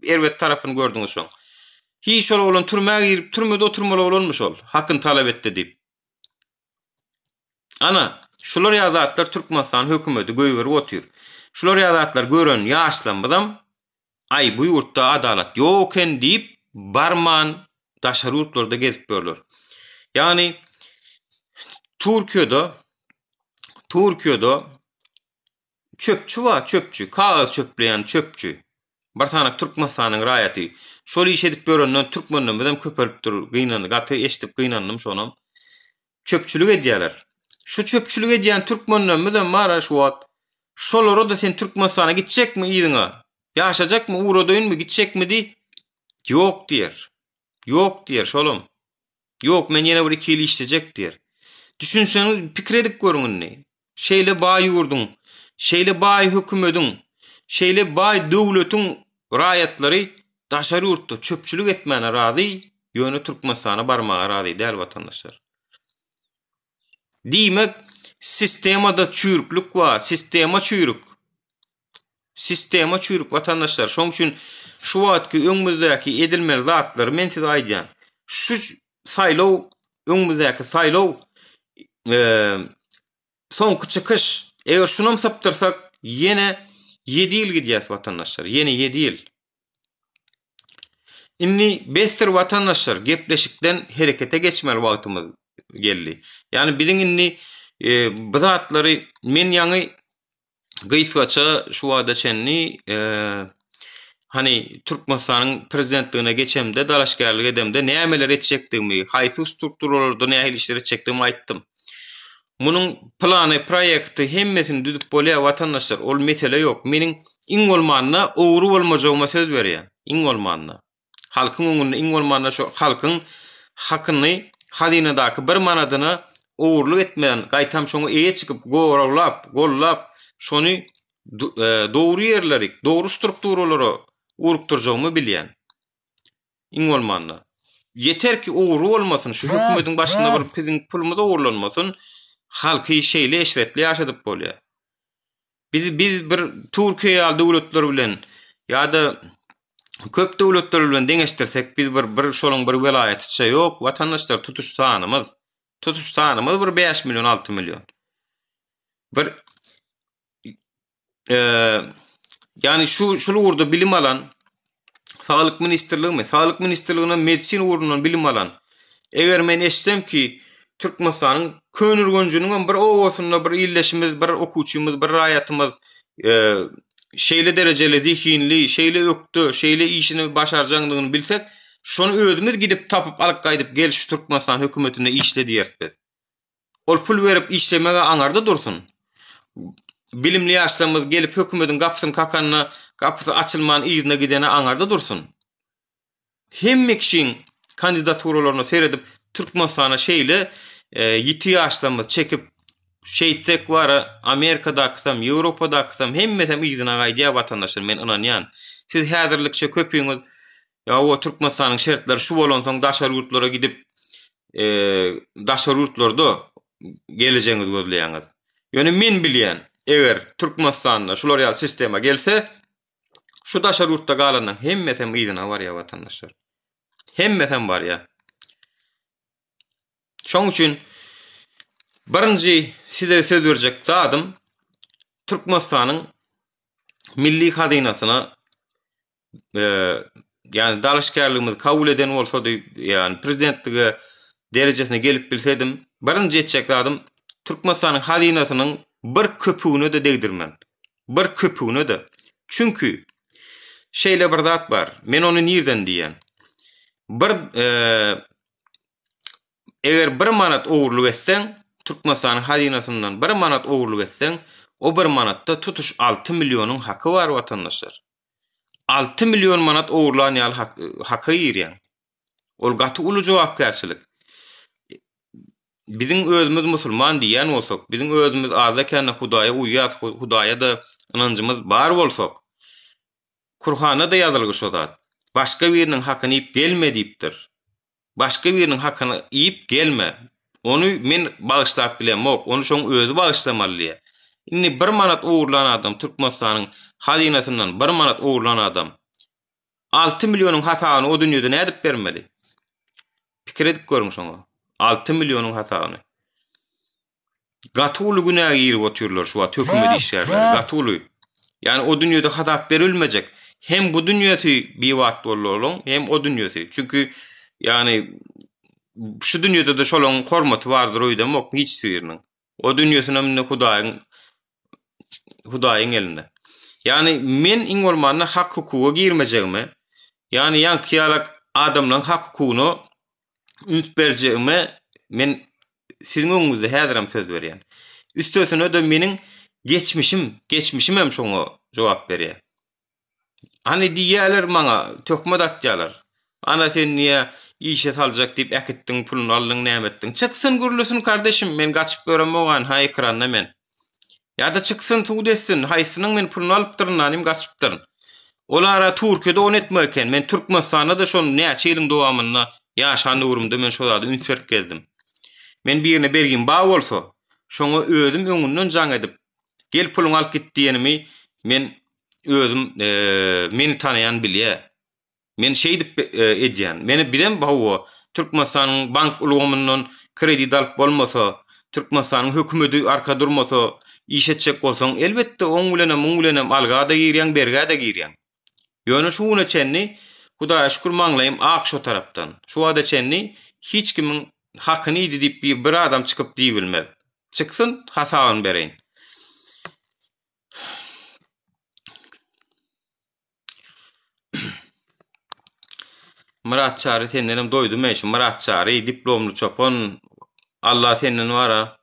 erwet tarapyny gördüňiz şoň. Hiç şol olan türmäge girip türmede oturmaly bolanmy şol? Hakkyn talap etdi diýip. Ana şular ýazatlar Türkmenistan hökümeti göýberip otur. Şular ýazatlar gören ýaşlanmadan ay bu ýurtda adalat ýoken diýip barman daşary ýurtlarda gezip görler. Yani Türkiýede çöpçü, kağız çöpleyen çöpçü. Barsanak Türkmenistanyň raýaty. Şol iş edip görenden Türkmenler bilen köperip durur, gynandy, gaty eşitip gynandym şonam. Çöpçülük edýärler. Şu çöpçülük edýän Türkmenler bilen mara şu wagt. Şolary da sen Türkmenistana gitjekmi ýygyňa? Ýaşajakmy, uğradyňmy, gitjekmi di? Ýok diýer. Ýok diýer şolum. Ýok, men ýene bir 2 ýyl işlejek diýer. Düşünseňiz pikir edip görüňiz. Şeýle baý ýurdun, şeýle baý hökümetiň, şeýle baý döwletiň raýatlary daşary ýurtda çöpçülük etmäne razy, ýöne Türkmenistana barmaga razy däl watandaşlar. Diýmek, sistemada çürüklük var, sistema çürük watandaşlar. Şoň üçin şu wagtky öňümüzdäki edilmeli zatlary men size aýdýan. Şu saýlaw, öňümüzdäki saýlaw soňky çykyş, eger şunam saptyrsak ýene 7 ýyl gidýäs watandaşlar, ýene 7 ýyl. Inni bestir watandaşlar gepleşikden herekete geçmeli wagtymyz geldi. Yani biziň inni bu zatlary men ýaňy gyýsaça şu wagda çenni hani Türkmenistanyň prezidentligine geçemde dalaşgarlyk edemde nämeler etjekdigimi, haýsy strukturlarda näme işler etjekdigimi aýtdym. Munun plany, proýekti hemmesini düzüp bolýar watandaşlar, ol mesele ýok. Meniň iň bolmanyna owru bolmajagyma söz berýän. Iň bolmanyna. Halkyň öňünde iň bolmanyna şu halkyň hakyny, hazinadaky bir manadyny owurluk etmeden gaýtam şoňa eýe çykyp gollap, şonu dogry ýerleri, dogry strukturalary urukturjagymy bilýän. Iň bolmanyna. yeter ki uğru olmasın, şu hükümetin başında bir bizim pulumuz uğurlanmasın, halkı şeyle eşretli yaşadıp bolýar. Biz bir Türkiýe ýa döwletler bilen ýa-da köp döwletler bilen deňeşdirsek biz bir şolaň bir welaýaty ýok, watandaşlar tutuş sanymyz bir 5 milyon 6 milyon. Bir yani şu urda bilim alan Sağlık Ministrliğine medisin urundan bilim alan eger men eşsem ki Türkmenistanyň könürgünjünün bir owasynda bir illeşimiz, bir okuwçymyz, bir raýatymyz şeýle derejeli zihinli, şeýle öktü, şeýle işini başarjagdygyny bilsek, şonu özümüz gidip tapyp alyp gaýdyp gel şu Türkmenistan hökümetine işle diýersek. Ol pul berip işlemege aňarda dursun. Bilimli ýaşlarymyz gelip hökümetin gapysyny kakanyna, gapysy açylman ýerine gidene aňarda dursun. Hemme kişiň kandidaturalarını seyredip Türkmenistana şeýle ýiti ýaşlarymyz çekip şeýtsek wara Amerikada aksam, Ýewropada aksam hemmesem ýygyna gaýdýar watandaşlar, men inanýan. Siz häzirlikçe köpüňiz ýa o Türkmenistanyň şertleri şu bolan soň daşary ýurtlara gidip daşary ýurtlarda geleceğiniz gözleýäňiz. Ýöne men bilýän, eger Türkmenistanda şular ýaly sistema gelse, şu daşary ýurtda galandan hemmesem ýygyna barýar watandaşlar. Hemmesem barýar. Şoň üçin birinji size söz berjek zadym Türkmenistanyň milli hazynasyna yani dalaşkarlygymyzy kabul eden bolsa-da yani prezidentlige derejesine gelip bilsedim birinji etjek zadym Türkmenistanyň hazynasynyň bir köpüğüne de degdirmen. Bir köpüğüne de. Çünkü şeýle bir zat bar. Men onu nirden diýen. Bir eger 1 manat owurluk etseň, Türkmenistanyň hazynasynyň 1 manat owurluk etseň, o 1 manatda tutuş 6 milyonyň haky bar watandaşlar. 6 milyon manat owurlan ýaly haky ýerýän. Ol gaty uly jogapkärçilik. Bizim özümüz musulman diýen bolsak, bizim özümüz azakana Hudaýa uýýas, Hudaýa da inancymyz bar bolsak, Kur'ana da ýazylgy şo zat. Başga biriniň hakyny ýyp gelme diýipdir. Başga biriniň hakyny ýyp gelme. Onu men bagyşlap bilemok, onu şoň özü bagyşlamalýar. Indi 1 manat owurlan adam Türkmenistanyň hazynasynyň 1 manat owurlan adam 6 milyonyň hasabyny o dünýede nädip bermeli? Pikir edip görüň şoňa. 6 milyonyň hasabyny. Gatyly günäge ýerip oturýarlar şu wagt hökümet işlerleri. Gatyly. Yani o dünýede hasap berilmejek. Hem bu dünýäsi bir wagt bolarlar, hem o dünýäsi. Çünkü yani şu dünýede de şolaň hormaty bardyr oýdamok hiç biriniň. O dünýäsine Hudaýyň elinde. Yani men iň bolmanda hak hukuga girmejegime, yani ýankyýalak adamlaryň hak hukugyny ünt berjegime men siziň öňüňizde häziram söz berýän. Üstesine de meniň geçmişim hem şoňa jogap berýär. Hani diýýärler maňa, tökmet atýarlar. Ana sen niye işe saljak diýip äkitdiň, puluny aldyň, nämetdiň? Çyksyn gürlesin kardeşim, men gaçyp göremogän ha ekranda men. Ya da çıksın tuğd etsin, haýsynyň men puluny alypdyrnanym gaçypdyryn. Olara Türkiýede on etmeken, men Türkmenistanda da şol näçe ýylyň dowamynda ýaşandyrymda men şol zady ünsert gezdim. Men birine bergin baý bolsa, şoňa özüm öňünden jaň edip, gel puluny alyp git diýenimi men özüm meni tanıyan bilýär. Men şeý dip edýän. Meni bilen bawa Türkmenistanyň bank ulgamyndan kredi alyp bolmasa, Türkmenistanyň hökümeti arka durmasa, iş etjek bolsaň elbetde oň bilenem alga da girýän, berga da girýän. Ýöne şuňa çenni Hudaýa şükür maňlaýym ak şo tarapdan. Şu wada çenni hiç kimiň hakyny diýip bir adam çykyp diýip bilmez. Çyksyn hasabyny bereýin. Murat Çary senden doýdy meşin. Murat Çary diplomly çopon. Allah senden wara.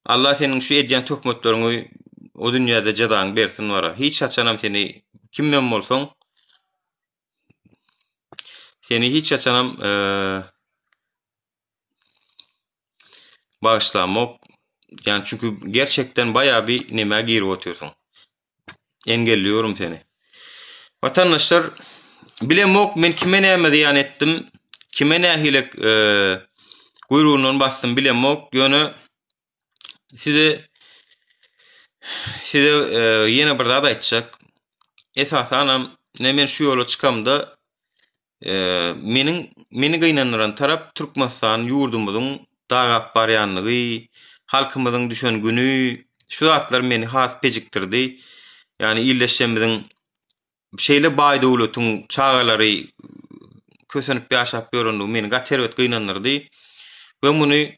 Allah seniň şu edýän töhmetlerini o dünýäde jadan bersin wara. Hiç açanam seni kimden bolsaň seni hiç açanam bağışlamak. Yani çünkü gerçekten bayağı bir neme girip otuyorsun. Engelliyorum seni. Vatandaşlar bilemok men kime näme diýan etdim. kime nähilek guyruğundan bastım bilemok. Ýöne size ýene bir zat aýtjak. Esasanam men şu ýola çykamda meni gynandyran tarap Türkmenistan ýurdumyzyň dagap barýanlygy, halkymyzyň düşüngüni, şu zatlar meni has pejiktirdi. Yani illeşjemiziň şeýle baý döwletiň çagalary kösenip ýaşap ýörendiği meni gaterwet gynandyrdy. We muny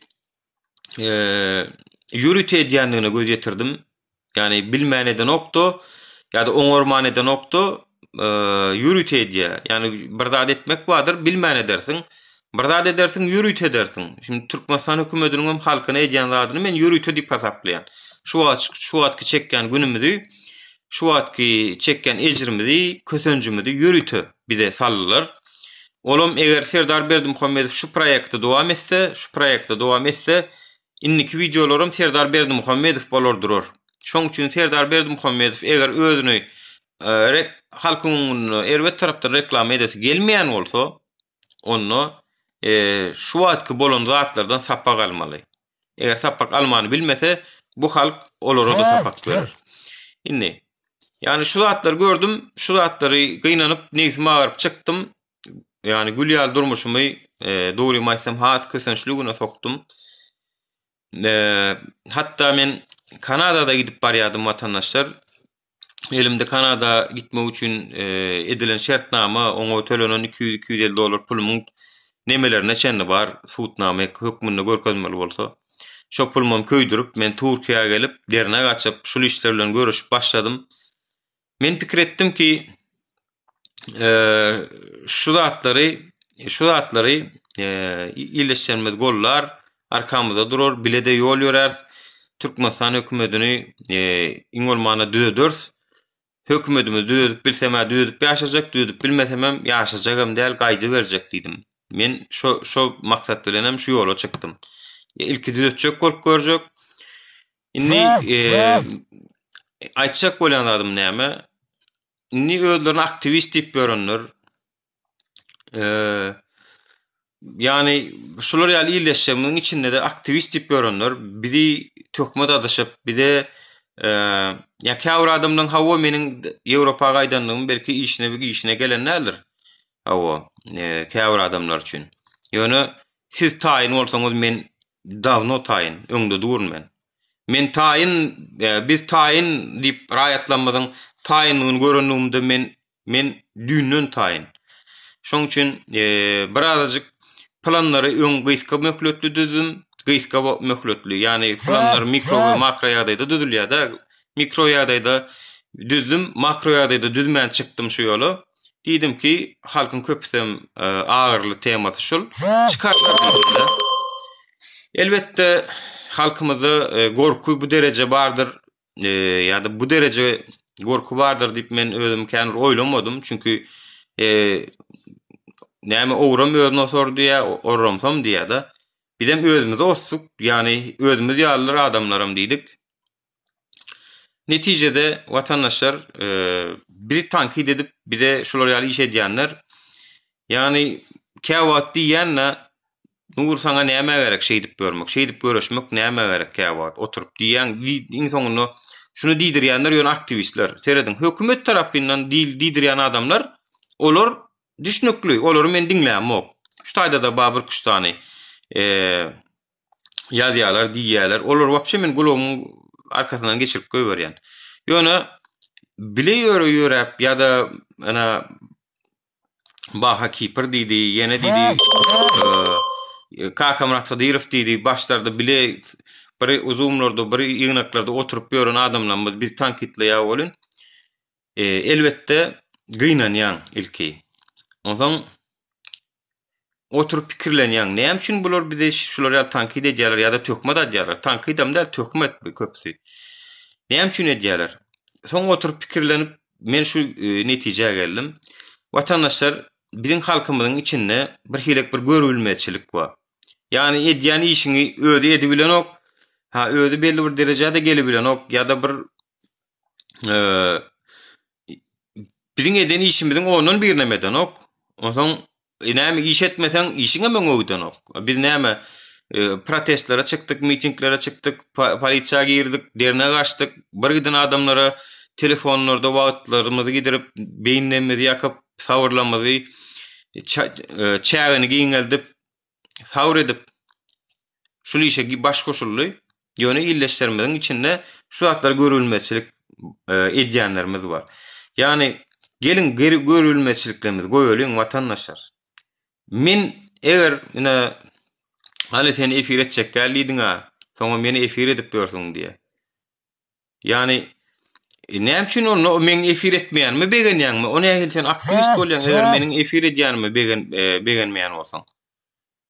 ýürüt edýändigine göz ýetirdim. Yani bilmäneden okdo ýa-da oňormaneden okdo ýürüt edýär. Yani bir zat etmek bardyr, bilmän edersiň. Bir zat edersiň, ýürüt edersiň. Şimdi Türkmenistan hökümetiniň hem halkyna edýän zadyny men ýürüt edip hasaplaýan. Şu wagtky çekýän günümizi, şu wagtky çekýän ejrimizi, kösenjimizi ýürüt bize sallylar. Olum eger Serdar Berdimuhammedow şu proýekde dowam etse, inniki videolarym Serdar Berdimuhammedow bolardyr. Şoň üçin Serdar Berdimuhammedow eger özüni halkyň erwet tarapdan reklam edesi gelmeýän bolsa, onu şu wagtky bolan zatlardan sapak almaly. Eger sapak almany bilmese, bu halk olara da sapak berer. Inni. Yani şu zatlar gördüm, şu zatlary gynanyp negizime agyryp çykdym. Yani Gülýal durmuşumy dogry maýsam has kösençligine sokdum. Hatta men Kanada'da gidip barýardym watandaşlar. Elimde Kanada gitmek üçin edilen şertnama, oňa төлenen $200-250 pulumyň nemelerine çenli bar, suwtnama hökmünde görkezmeli bolsa. Şo pulumymy köýdürip men Türkiýe'ye gelip derine gaçyp şol işler bilen görüşüp başladym. Men pikir etdim ki şu zatlary illeşenmez gollar arkamyzda durur, bile de yol ýörer. Türkmenistan hökümetini iňolmana düzeders. Hökümetimiz düzedip bilsem düzedip ýaşajak, düzedip bilmesem ýaşajagam däl gaýdy berjek diýdim. Men şo maksat bilen şu ýola çykdym. İlki düzetjek bolup görjek. Indi aýtjak bolan adam näme? Indi özlerini aktivist diýip görenler. Yani şular ýaly illeşjemiň içinde de aktivist diýip görenler. Biri tökmet adaşyp, bir de ya käwr adamlaryň hawa meniň Ýewropa gaýdandygym belki işine gelenlerdir. Hawa käwr adamlar üçin. Ýöne siz taýin bolsaňyz men dawno taýin, öňde durmän. Men taýin, biz taýin diýip raýatlanmadyň taýinyny görendigimde men düýnün taýin. Şoň üçin birazajyk planlary öň gyska möhletli düzdüm. Gyska möhletli, yani planlar mikro we makro ýagdaýda düzülýär da. Mikro ýagdaýda düzdüm, makro ýagdaýda düzmän çykdym şu ýola. Diýdim ki, halkyň köpsem agyrly temasy şol. Çykarlar. Elbette halkymyzda gorku bu derece bardyr, ýa-da bu derece gorku bardyr diýip men özüm kendir oýlamadym. Çünkü näme owram özüne sordy ýa, orramsam diýär da. Bizem özümüze ossuk, yani özümüz ýalylar adamlarym diýdik. Netijede watandaşlar bir tankit edip bir de şular ýaly iş edýänler. Yani käwat diýänle nur saňa näme gerek şeýdip görmek, şeýdip görüşmek näme gerek käwat oturup diýen iň soňunda şunu diýdirýänler ýöne aktivistler. Seredin hökümet tarapyndan diýdirýän adamlar, olar düşnükli, olar men diňlämok. Şu taýda da babur kuştany ýazýarlar, diýýärler. Olar wapşe men gulumyň arkasyndan geçirip goýberýän. Ýöne bile ýörep ýa-da ana Baha Kipr diýdi, ýene diýdi Kakamrat Kadirov diýdi, başlarda bile bir uzunlarda, bir ýygnaklarda oturup ýören adamlar biz tankitleýär bolun. Elbette gynanýan ilki. Ondan oturup pikirlenýän. Näme üçin bular bize şular ýaly tankit edýärler ýa-da tökmet edýärler? Tankit edýärler, tökmet köpsi. Näme üçin edýärler? Soň oturup pikirlenip men şu netijeye geldim. Watandaşlar bizim halkymyzyň içinde bir hilek bir görülmeçilik bar. Yani edýän işini özi edebilen ok, özi belli bir derejede gelebilen ok, ýa-da bir bizim eden işimiziň onuň bir nemeden ok. Ondan näme iş etmesen işiňe meňöwdenok. Biz näme protestlere çıktık, mitinglere çıktık, polisiýa girdik, derne gaçtyk, bir giden adamlara telefonlarda wagtlarymyzy gidirip, beýinlerimizi ýakyp, sawurlamazy, çägini giňeldip, sawur edip, şol işe baş goşuldy. Ýöne illeşdirmeden içinde şu zatlar görülmeçilik edýänlerimiz var. Yani gelin görülmeçiliklerimiz goýulyň watandaşlar. Men eger hali seni efir etjek geldiň ha, soňra meni efir edip bersiň diye. Yani näme üçin onu men efir etmeýänmi begenýärmi? Ony ähli sen aktivist bolýan eger meniň efir edýänmi begenmeýän bolsaň.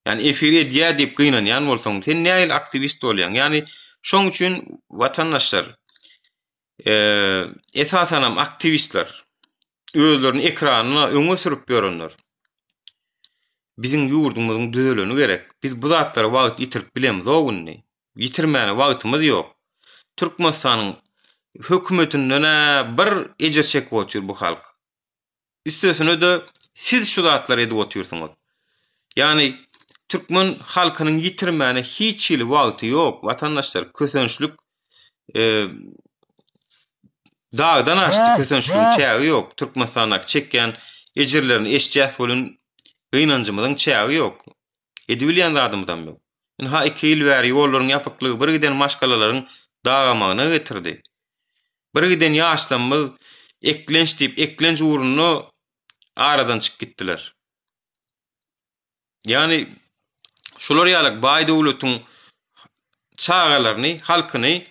Yani efir edýär diýip gynanýan bolsaň, sen näil aktivist bolýan? Yani şoň üçin watandaşlar esasanam aktivistler özlerini ekranyna öňe sürüp berenler. Bizim ýurdumyzyň düzeleni gerek. Biz bu zatlara wagt ýitirip bilemiz o günni. Ýitirmäne wagtymyz ýok. Türkmenistanyň hökümetinden bir ejer çekip otur bu halk. Üstesine de siz şu zatlara edip oturýarsyňyz. Yani Türkmen halkynyň ýitirmäne hiç ýyly wagty ýok. Watandaşlar kösençlik dağdan açtı, kösençlik çägi ýok. Türkmenistanyň çekýän ejerlerini eşjäs bolan gynanjymyzyň çägi ýok. Edibilýän adamdan ýok. Ha 2 ýyl bäri ýollaryň ýapyklygy bir giden maşgalalaryň dağamagyna getirdi. Bir giden ýaşlamyz eklenç diýip eklenç uruny aradan çykyp gitdiler. Yani şolar ýalyk baý döwletiň çağalaryny, halkyny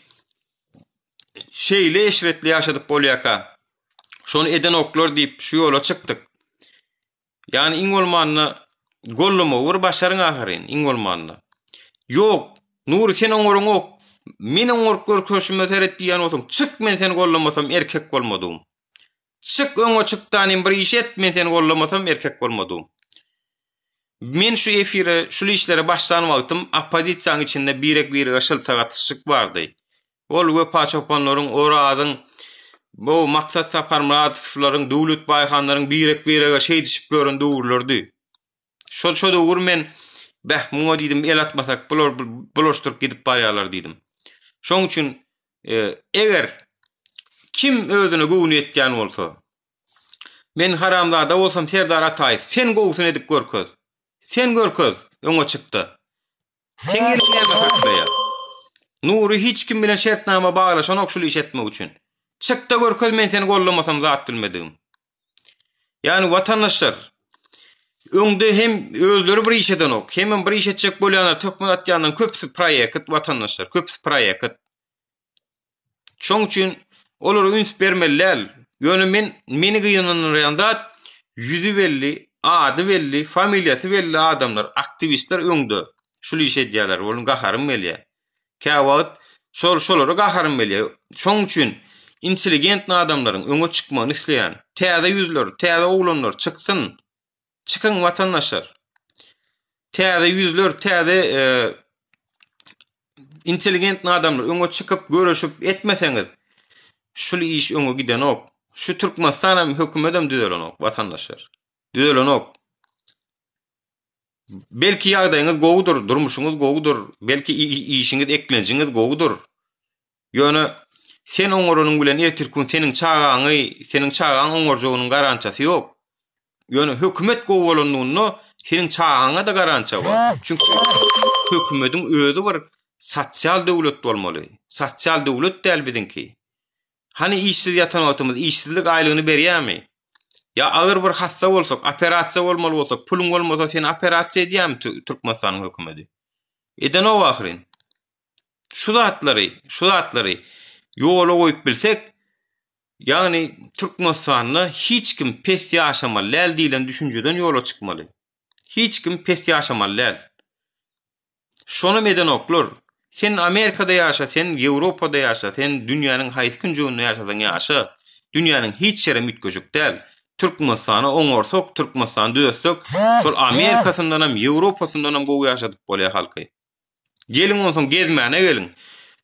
şeýle eşretli ýaşadyp bolýaka. Şonu eden oklar diýip şu ýola çykdyk. Yani iň bolmanyny gollama bir başaryň ahyryn iň bolmanyny. Ýok, nur sen oňoruň ok. Men oňorup görköşüme seret diýen bolsam, çık men seni gollamasam erkek bolmadym. Çık öňe çykdan bir iş et, men seni gollamasam erkek bolmadym. Men şu efire, şu işlere başlanyp wagtym, opozisiýanyň içinde bir ýaşyl tagatşyk bardy. Ol we paçopanlaryň, oradyň, bu maksat saparmylaryň, döwlet baýhanlaryň birege şey dişip gören döwürlerdi. Şol döwür men muňa diýdim, el atmasak bulaşdyryp gidip barýarlar diýdim. Şoň üçin eger kim özüne gowun etýän bolsa, men haramzada bolsam Serdar Ataýew, sen gowsun edip görköz. Sen görköz, öňe çykdy. Sen gelip näme hakdaýar? Nuri hiç kim bilen şertnama baglaşan okşul iş etmek üçin. Çykda görköz, men seni gollamasam zat bilmedim. Yani watandaşlar öňde hem özleri bir iş eden ok, hem bir iş etjek bolýanlar tökmen atýandan köpsi proýekt watandaşlar, köpsi proýekt. Şoň üçin olara üns bermeliler. Ýöne meni gynanýan zat ýüzü belli, ady belli, familiýasy belli adamlar, aktivistler öňde. Şol iş edýärler, onuň gaharyn belli. Käwagt şolary gaharyn belli. Şoň üçin intelligent adamlaryň öňe çykmagyny isleýän, täze ýüzler, täze oglanlar çyksyn. Çykyn watandaşlar. Täze ýüzler, täze intelligent adamlar öňe çykyp görüşüp etmeseňiz, şol iş öňe giden ok. Şu Türkmenistanyň hökümetem düzelen ok watandaşlar. Düzelen ok. Belki ýagdaýyňyz gowudur, durmuşyňyz gowudur, belki işiňiz eklenjiňiz gowudur. Ýöne sen oňorunyň bilen ertirkün seniň çagaň oňorjogynyň garançasy ýok. Ýöne hökümet gowy bolanlygyny seniň çagaňa da garança bar. Çünki hökümetiň özü bir sosial döwlet bolmaly. Sosial döwlet däl bizinki. Hani işsiz ýatan wagtymyz işsizlik aýlygyny berýärmi? Ya agyr bir hassa bolsak, operasiýa bolmaly bolsak, puluň bolmasa sen operasiýa edýärmi Türkmenistanyň hökümeti? Eden o ahyryn. Şu zatlary ýola goýup bilsek, yani Türkmenistanyny hiç kim pes ýaşamaly diýilen düşünjeden ýola çykmaly. Hiç kim pes ýaşamaly. Şonu eden oklar. Sen Amerikada ýaşa, sen Ýewropada ýaşa, sen dünýäniň haýsy künjeginde ýaşasaň ýaşa, dünýäniň hiç ýere mütköjük däl. Türkmenistany oňorsak, Türkmenistany düzelsek, şol Amerikasyndan hem Ýewropasyndan hem gowy ýaşadyp bolýar halky. Gelin onsoň gezmäne gelin.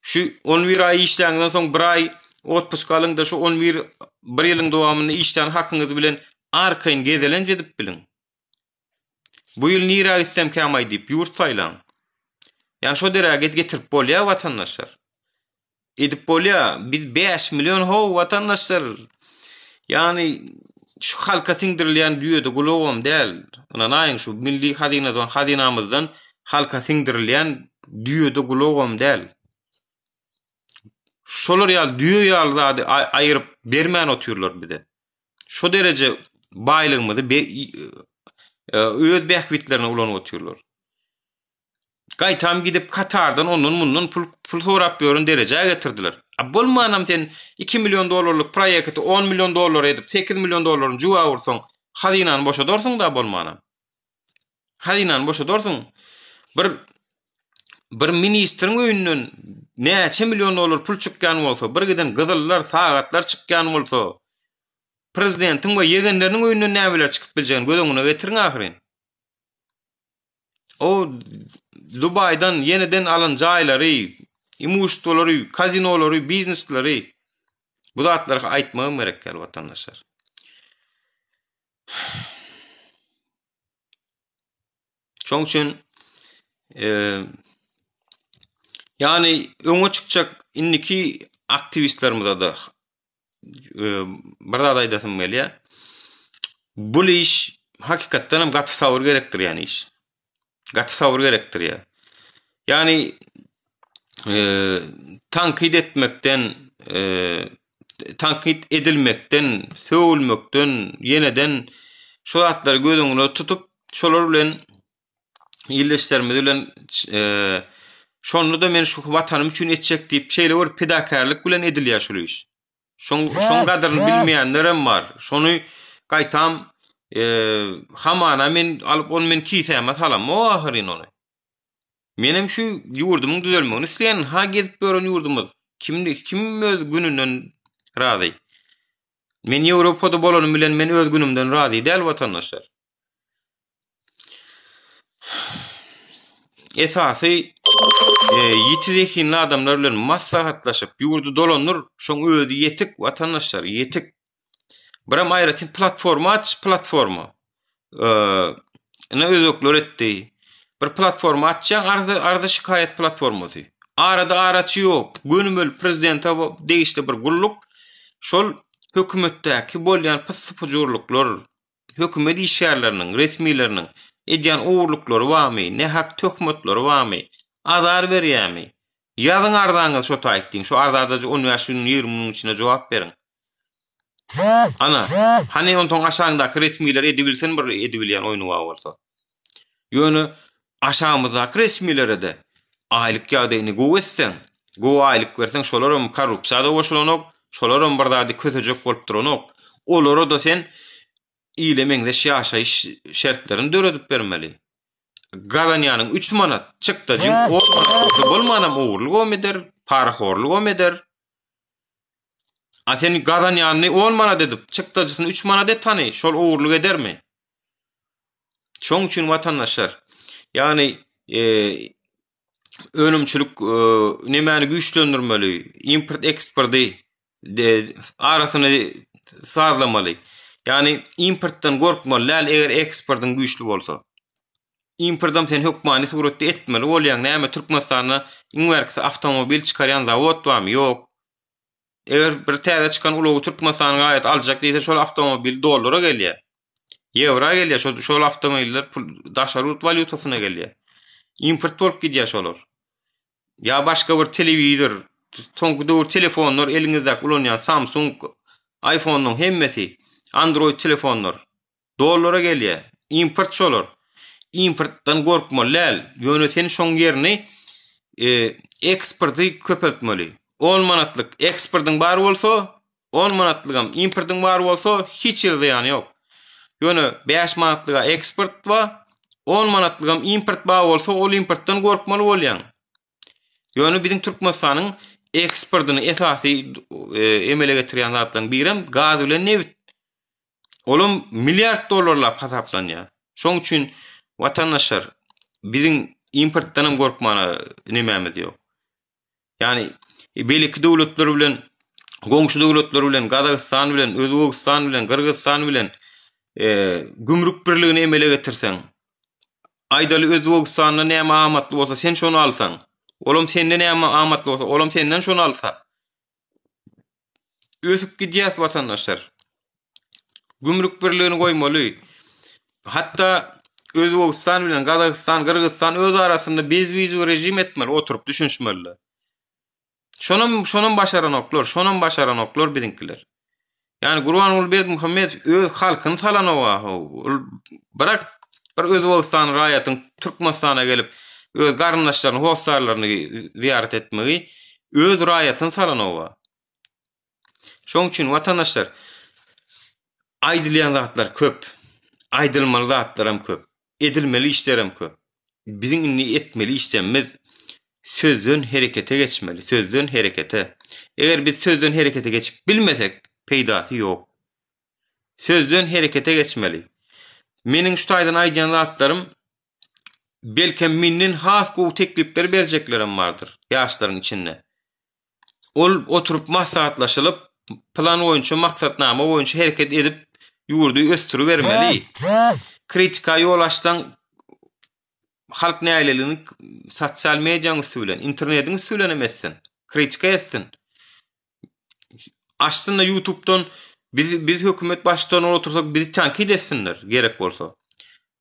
Şu 11 ay işläňden soň 1 ay otpusk alyň da şu 1 ýylyň dowamyny işden hakyňyz bilen arkaýyn gezelen jedip bilin. Bu ýyl nira gitsem kämay diýip ýurt saýlan. Yani şo derege getirip bolýar watandaşlar. Edip bolýar, biz 5 milyon ho watandaşlar. Yani şu halka singdirilýän düýede gulawam däl. Ana naýyň şu milli hazinamyzdan halka singdirilýän düýede gulawam däl. Şolar ýaly düýe ýaly zady aýyryp bermän otyrlar bize. Şo derece baýlygymyzy öz bähbitlerine ulanyp otyrlar. Gaýtam gidip Katardan ondan pul sorap ýörün derejäge getirdiler. Bolmanam sen 2 milyon dolarlyk proýekti 10 milyon dolar edip 8 milyon dolaryny juwa ursaň, hazinany boşa dorsun da bolmanam. Hazinany boşa dorsun. Bir ministrin öýünden näçe milyon dolar pul çykkan bolsa, bir giden gyzyllar, sagatlar çykkan bolsa, prezidentiň we ýegenleriniň öýünden nämeler çykyp biljegini gödüňüne getiriň ahyryn. O Dubai'dan yeniden alan jaýlary, imuştolary, kazinolary, biznesleri bu zatlara aýtmagym gerek kel watandaşlar. Şoň üçin yani öňe çykjak inniki aktivistlerimize da bir zat aýdasym gelýär. Bu iş hakykatdan hem gaty sabır gerekdir yani iş. Gaty sabır gerektir ya. Yani tankit etmekten, tankit edilmekten, söwülmekten, yeniden şu zatları gödüňüne tutup şolar bilen ýyldaşlarymyz bilen şonu da men şu watanym üçin etjek diýip şeýle bir pedakarlyk bilen edilýär şu iş. Şoň gadyryny bilmeýänler hem bar. Şonu gaýtam hamana men alıp onu men kiýsäme salam o ahyryn onu. Menem şu ýurdumyň düzelmegini isleýän ha gezip gören ýurdumyz. Kim öz gününden razy? Men Ýewropada bolanym bilen men öz günümden razy däl watandaşlar. Esasy ýitizekli adamlar bilen maslahatlaşyp ýurdu dolandyr, şoň özi ýetik watandaşlar, ýetik. Biram aýratyn platforma. Ne özökler etdi. Bir platforma açýan arada şikayet platformasy. Arada araçy ýok. Gönümel prezidente degişli bir gulluk. Şol hökümetdäki bolýan pyssypjurluklar, hökümet işgärleriniň, resmiýleriniň edýän owurluklary barmy, ne hak töhmetleri barmy, azar berýärmi? Ýazyň ardaňyz şo taýtdyň, şo ardada 10 ýaşyň 20 içine jogap beriň. Ana, hani ondan aşağındaky resmiler edebilsen bir edebilýän oýny bolsa. Ýöne aşağımızdaky resmilere de aýlyk ýagdaýyny gowetsen, aýlyk bersen şolaram korrupsiýada goşulanok, şolaram bir zady kötejek bolup duranok. Olara da sen iýlemeňde ýaşaýyş şertlerini döredip bermeli. Gadanýanyň 3 manat çykdy, 10 manat bolmanam owurlyk omeder, paraxorlyk omeder. Sen gadanýanyny 10 manat edip çykdyjysyny 3 manat et tany, şol owurlyk edermi? Şoň üçin watandaşlar, yani önümçülük nemäni güýçlendirmeli, import eksporty arasyny sazlamaly. Yani importdan gorkmaly, eger eksportyň güýçli bolsa. Importdan sen hökmany suratda etmeli bolýan näme Türkmenistana iňwerkisi awtomobil çykarýan zawod barmy? Ýok. Eger bir täze çykan ulagy Türkmenistanyň aýat aljak diýse şol awtomobil dollara gelýär. Euro gelýär, şol awtomobiller daşarut valyutasyna gelýär. Import bolup gidýär şolar. Ya başga bir telewizor, soňky döwür telefonlar eliňizde ulanýan Samsung, iPhone'nyň hemmesi, Android telefonlar dollara gelýär. Import şolar. Importdan gorkmaly. Ýöne sen şoň ýerini eksporty köpeltmeli. 10 manatlyk eksportyň bar bolsa, 10 manatlygam importyň bar bolsa hiç ýerde ýok. Ýöne 5 manatlyga eksport we 10 manatlygam import bar bolsa, ol importdan gorkmaly bolýan. Ýöne biziň Türkmenistanyň eksportyny esasy emele getirýän zatlaryň birim gaz bilen neft. Olum milyard dollarlap hasaplanýar. Şoň üçin watandaşlar biziň importdan hem gorkmana nemämiz ýok. Yani belki döwletler bilen, goňşy döwletler bilen, Gazakistan bilen, Özbekistan bilen, Kyrgyzstan bilen gümrük birligini emele getirsen, Aýdaly Özbegistanyna näme amatly bolsa sen şonu alsaň. Olam sende näme amatly bolsa olam senden şonu alsa. Ösüp gidýäs watandaşlar. Gümrük birligini goýmaly. Hatta Özbegistan bilen Gazakistan, Kyrgyzstan öz arasında bezwizi rejim etmeli, oturup düşünşmeli. Şonun başaran oklar bizimkiler. Yani Gurbanul Berdimuhammed öz halkyny talanawa. Birak bir Özbegistan raýatyň Türkmenistana gelip öz garyndaşlaryny, howsarlaryny ziyaret etmegi öz raýatyny talanawa. Şoň üçin watandaşlar aýdylýan zatlar köp. Aýdylmaly zatlaram köp. Edilmeli işlerim köp. Bizim inni etmeli işlerimiz sözden herekete geçmeli. Sözden herekete. Eger biz sözden herekete geçip bilmesek peýdasy ýok. Sözden herekete geçmeli. Meniň şu taýdan aýdýan zatlarym belki minnin has gowy teklipleri berjeklerim bardyr ýaşlaryň içinde. Ol oturup maslahatlaşylyp plan boýunça maksatnama boýunça hereket edip ýurdu östürü bermeli. Kritika ýol açdan halk näýleligini sosial mediýanyň üstünden, internetiň üstünden emessin. Kritika etsin. Açdynda YouTube'dan biz hökümet başçylaryna otursak bizi tankid etsinler gerek bolsa.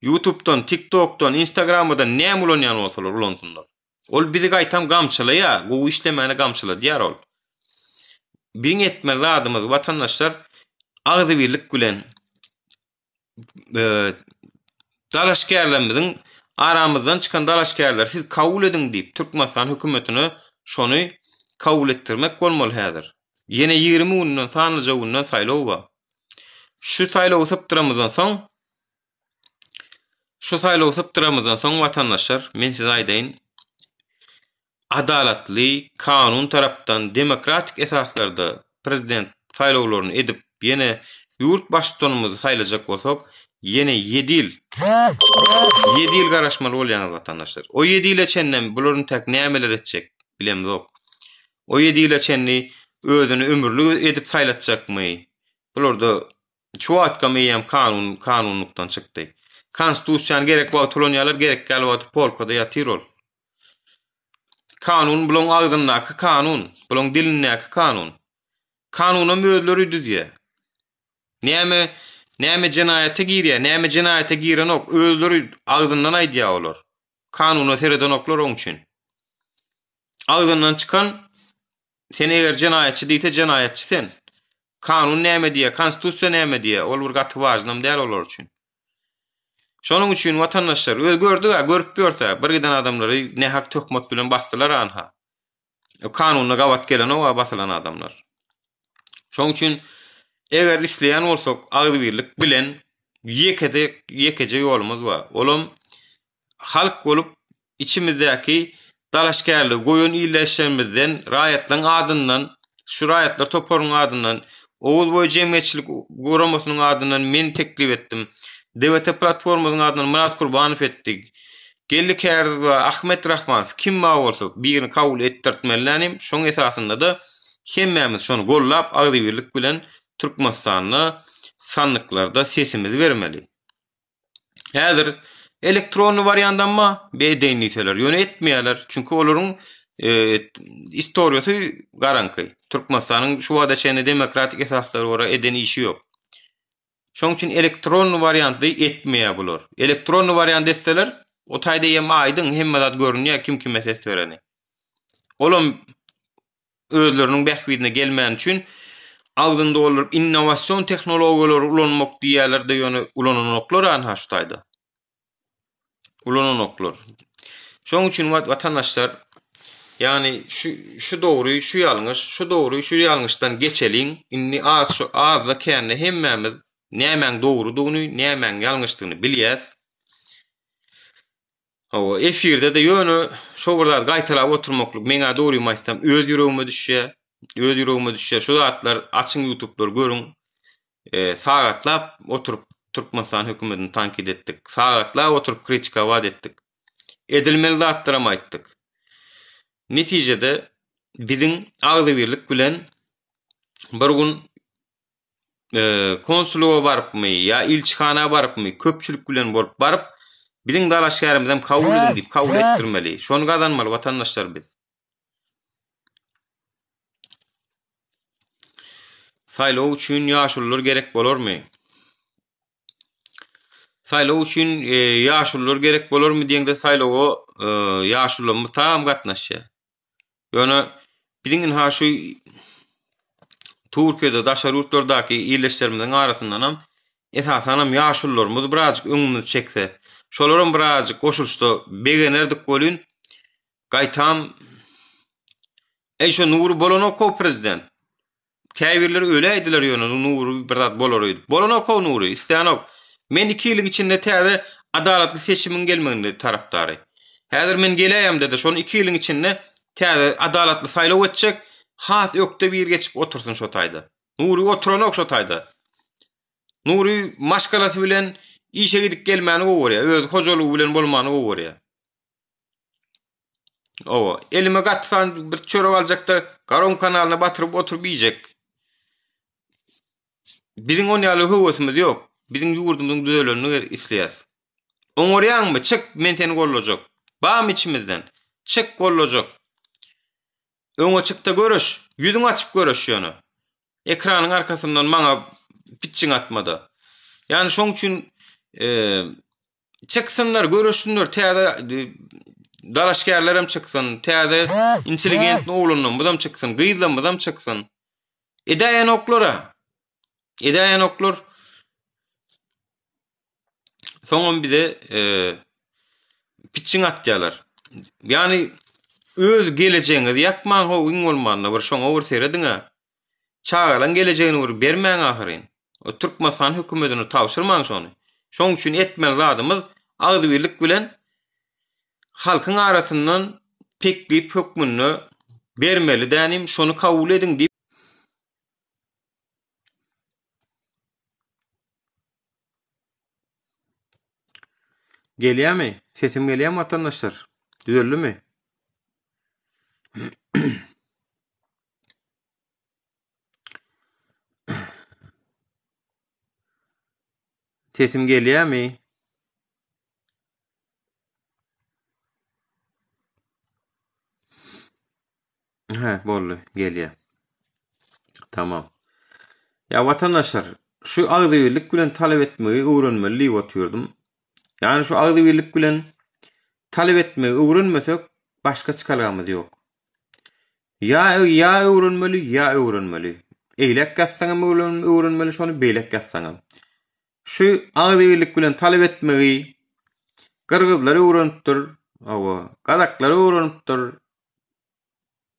YouTube'dan, TikTok'dan, Instagram'dan näme ulanýan bolsalar ulansınlar. Ol bizi gaýtam gamçylaýa, bu işlemäni gamçyla diýär ol. Biň etmeli adymyz watandaşlar agzy birlik bilen dalaşkärlerimiziň aramızdan çıkan dalaşkärler siz kabul edin diýip Türkmenistan hökümetine şonu kabul ettirmek bolmaly häzir. Yine 20 günden sanlyca günden saýlaw bar. Şu saýlaw saptyramyzdan soň watandaşlar men size aýdaýyn adalatly kanun tarapdan demokratik esaslarda prezident saýlawlaryny edip yine ýurt başçylygymyzy saýlajak bolsak yine 7 ýyl garaşmaly bolýan watandaşlar. O 7 ýyl içenden bularyň tek nämeler etjek bilemzok. O 7 ýyl içendi özüni ömürlük edip saýlatjakmy? Bularda şu wagtga meýem kanunlukdan çykdy. Konstitusiýany gerek wagt ulanýarlar, gerek gal wagt polkada ýatyr ol. Kanun bulan agdyndaky kanun, bulan dilindäki kanun. Kanuna möýleri düzýär. Näme jinayete girýär, näme jinayete giren ok, özleri agdyndan aýdýar olar. Kanuna sereden oklar oň üçin. Agdyndan çykan sen eger jinayetçi diýse jinayetçi sen. Kanun näme diýär, konstitusiýa näme diýär, ol bir gaty wajnam däl olar üçin. Şonuň üçin watandaşlar öz görüp görse bir giden adamlary ne hak töhmet bilen bastılar anha. Kanunna gawat gelen o basylan adamlar. Şoň üçin eger isleýän bolsak agzy birlik bilen ýekece ýolumuz bar. Olam halk bolup içimizdäki dalaşkärlik goýun ýyleşmizden raýatlaryň adyndan, şu raýatlar toparyň adyndan, Oğuz boy jemgyýetçilik guramasynyň adyndan men teklip etdim. DWT platformasynyň adyndan Murat Gurbanow etdik. Gellik Erdoğan we Ahmet Rahmanov kim bolsa birini kabul etdirtmelinim. Şoň esasynda da hemmämiz şonu gollap agzy birlik bilen Türkmenistanyny sanlyklarda sesimizi vermeli. Häzir elektronly variantdanma beýdenliseler ýöne etmeýärler. Çünki olaryň historiýasy garanky. Türkmenistanyň şu wada çene demokratik esaslary ora eden işi ýok. Şoň üçin elektronly variantdy etmeýär bular. Elektronly variant etseler o taýda ýa aýdyň hemme zat görünýär kim ses bereni. Olam özleriniň bähbidine gelmän üçin agdynda bolar innovasiýon tehnologiýalary ulanmak diýerler de ýöne ulananoklar anha şu taýda. Ulananoklar. Şoň üçin watandaşlar yani şu dogry, şu ýalňyşdan geçeliň. Inni azda kände hemmämiz nämen dogrudygyny, nämen ýalňyşdygyny bilýäs. O efirde de ýöne şo birler gaýtalap oturmaklyk meňe dogry maýsam öz ýüregime düşýär. Şu zatlar açyň YouTube'lar görüň. Sagatlap oturup Türkmenistan hökümetini tankid etdik. Sagatlap oturup kritika wad etdik. Edilmeli zatlara aýtdyk. Netijede biziň agzy birlik bilen bir gün konsulluğa barypmy ýa ilçihana barypmy köpçülik bilen bolup baryp Bizim dalaşlarımızdan kabul edin deyip kabul ettirmeli. Şonu kazanmalı vatandaşlar biz. Saýlaw üçin ýaşullar gerek bolormy? Saýlaw üçin ýaşullar gerek bolormy diýende saýlawa ýaşullamy tam gatnaşýar. Ýöne biziň ha şu Türkiýede daşary ýurtlardaky ýerleşdirmelerin arasyndanam esasanam ýaşullarymyz birazjyk öňüňi çekse, şolaryň birazjyk goşulşdy begenerdik bolýan. Gaýtam eýşe Nuri Bolonokov prezident. Käbirler öyle ediler ýöne Nuri bir zat bolar edi. Bolonokov Nuri isleýänok. Men 2 ýylyň içinde täze adalatly seçimiň gelmegini tarapdary. Häzir men gelýärem dedi. Şonu 2 ýylyň içinde täze adalatly saýlaw etjek. Has ökde bir geçip otursun şo taýda. Nuri oturanok şo taýda. Nuri maşgalasy bilen işe gidip gelmäni gowurýar. Öz hojalygy bilen bolmany gowurýar. O, elime gatsan bir çörek alacak da Garon kanalyna batyryp oturup ýiyecek. Biziň on ýaly höwesimiz ýok. Biziň ýurdumyzyň düzelenini isleýäs. Oňorýanmy? Çık, men seni gollajak. Bam içimizden. Çık gollajak. Öňe çykda görüş, ýüzüň açyp görüş ýöne. Ekranyň arkasyndan maňa pitçiň atmada. Ýani şoň üçin çıksınlar, görüşsünler, täze dalaşgärlerim çıksın, täze intelligent oğlunum budam çıksın, gyýdlam budam çıksın. Edaýan oklar soňam bize pitçiň atýarlar. Ýani öz geleceğiniz ýakman ho iň bolmanda bir şoňa bir serediňe. Çağalan geleceğini bir bermäň ahyryn. O Türkmenistan hökümetini tawşyrmaň şonu. Şoň üçin etmeli zadymyz agzybirlik bilen halkyň arasyndan teklip hökmüni bermeli dänim, şonu kabul edin diýip gelýärmi? Sesim gelýärmi vatandaşlar? Düzeldi mi? Sesim gelýärmi? Ha, boldy, gelýär. Tamam. Ya vatandaşlar, şu agzybirlik bilen talep etmegi öwrenmeli diýip oturdum. Yani şu agzybirlik bilen talep etmegi öwrenmesek başga çykalgamyz ýok. Ya öwrenmeli. Eýlek gassaňam öwrenmeli, şonu beýlek gassaňam. Şu agzybirlik bilen talep etmegi Kırgızlar öwrenipdir, Kazaklar öwrenipdir,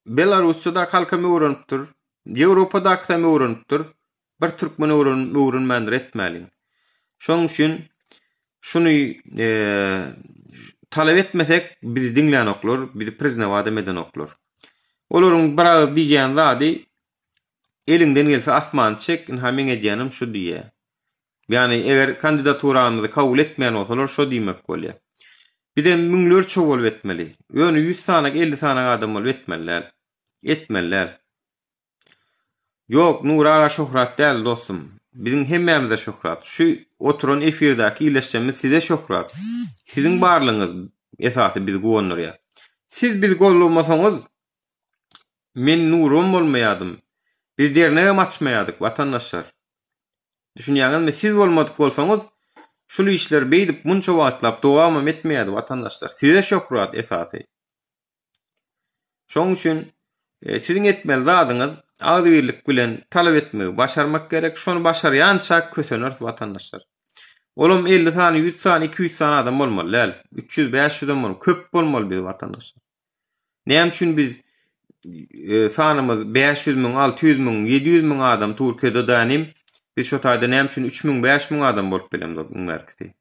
Belarusda halkam öwrenipdir, Ýewropada aksam öwrenipdir. Bir türkmen öwrenmändir etmäli. Şoň üçin şunu talep etmesek bizi dinleýän oklar, bizi prezident wada eden oklar. Olaryň biraz diýýän zady elinden gelse asman çek, hemen edýänim şu diýe. Yani eger kandidaturamyzy kabul etmeýän bolsalar şo diýmek bolýar. Bize müňler çok bolup etmeli. Ýöne 100 sanak 50 sanak adam bolup etmeliler. Yok, Nur ağa şöhrat değil dostum. Bizim hemmemize şöhrat. Şu oturan efirdaki iyileşmemiz size şöhrat. Sizin barlığınız esası bizi goýanlar ya. Siz bizi gollamasanız men Nurum olmayadım. Biz derneğe açmayadık vatandaşlar. Düşünýäňizmi, siz bolmadyk bolsaňyz şulu işler beýdip munça wagtlap dowam etmeýärdi vatandaşlar. Size şöhrat esasy. Şoň üçin sizin etmeli zadyňyz agzybirlik bilen talep etmegi başarmak gerek. Şonu başarýança kösener vatandaşlar. Olam 50 sany, 100 sany, 200 sany adam bolmaly. 300, 500 adam bolmaly. Köp bolmaly biz vatandaşlar. Näme üçin biz sanymyz 500 000, 600 000, 700 000 adam Türkiýede danym. Biz şo taýda näme üçin 3000, 5000 adam bolup bilemdik bu merkezi.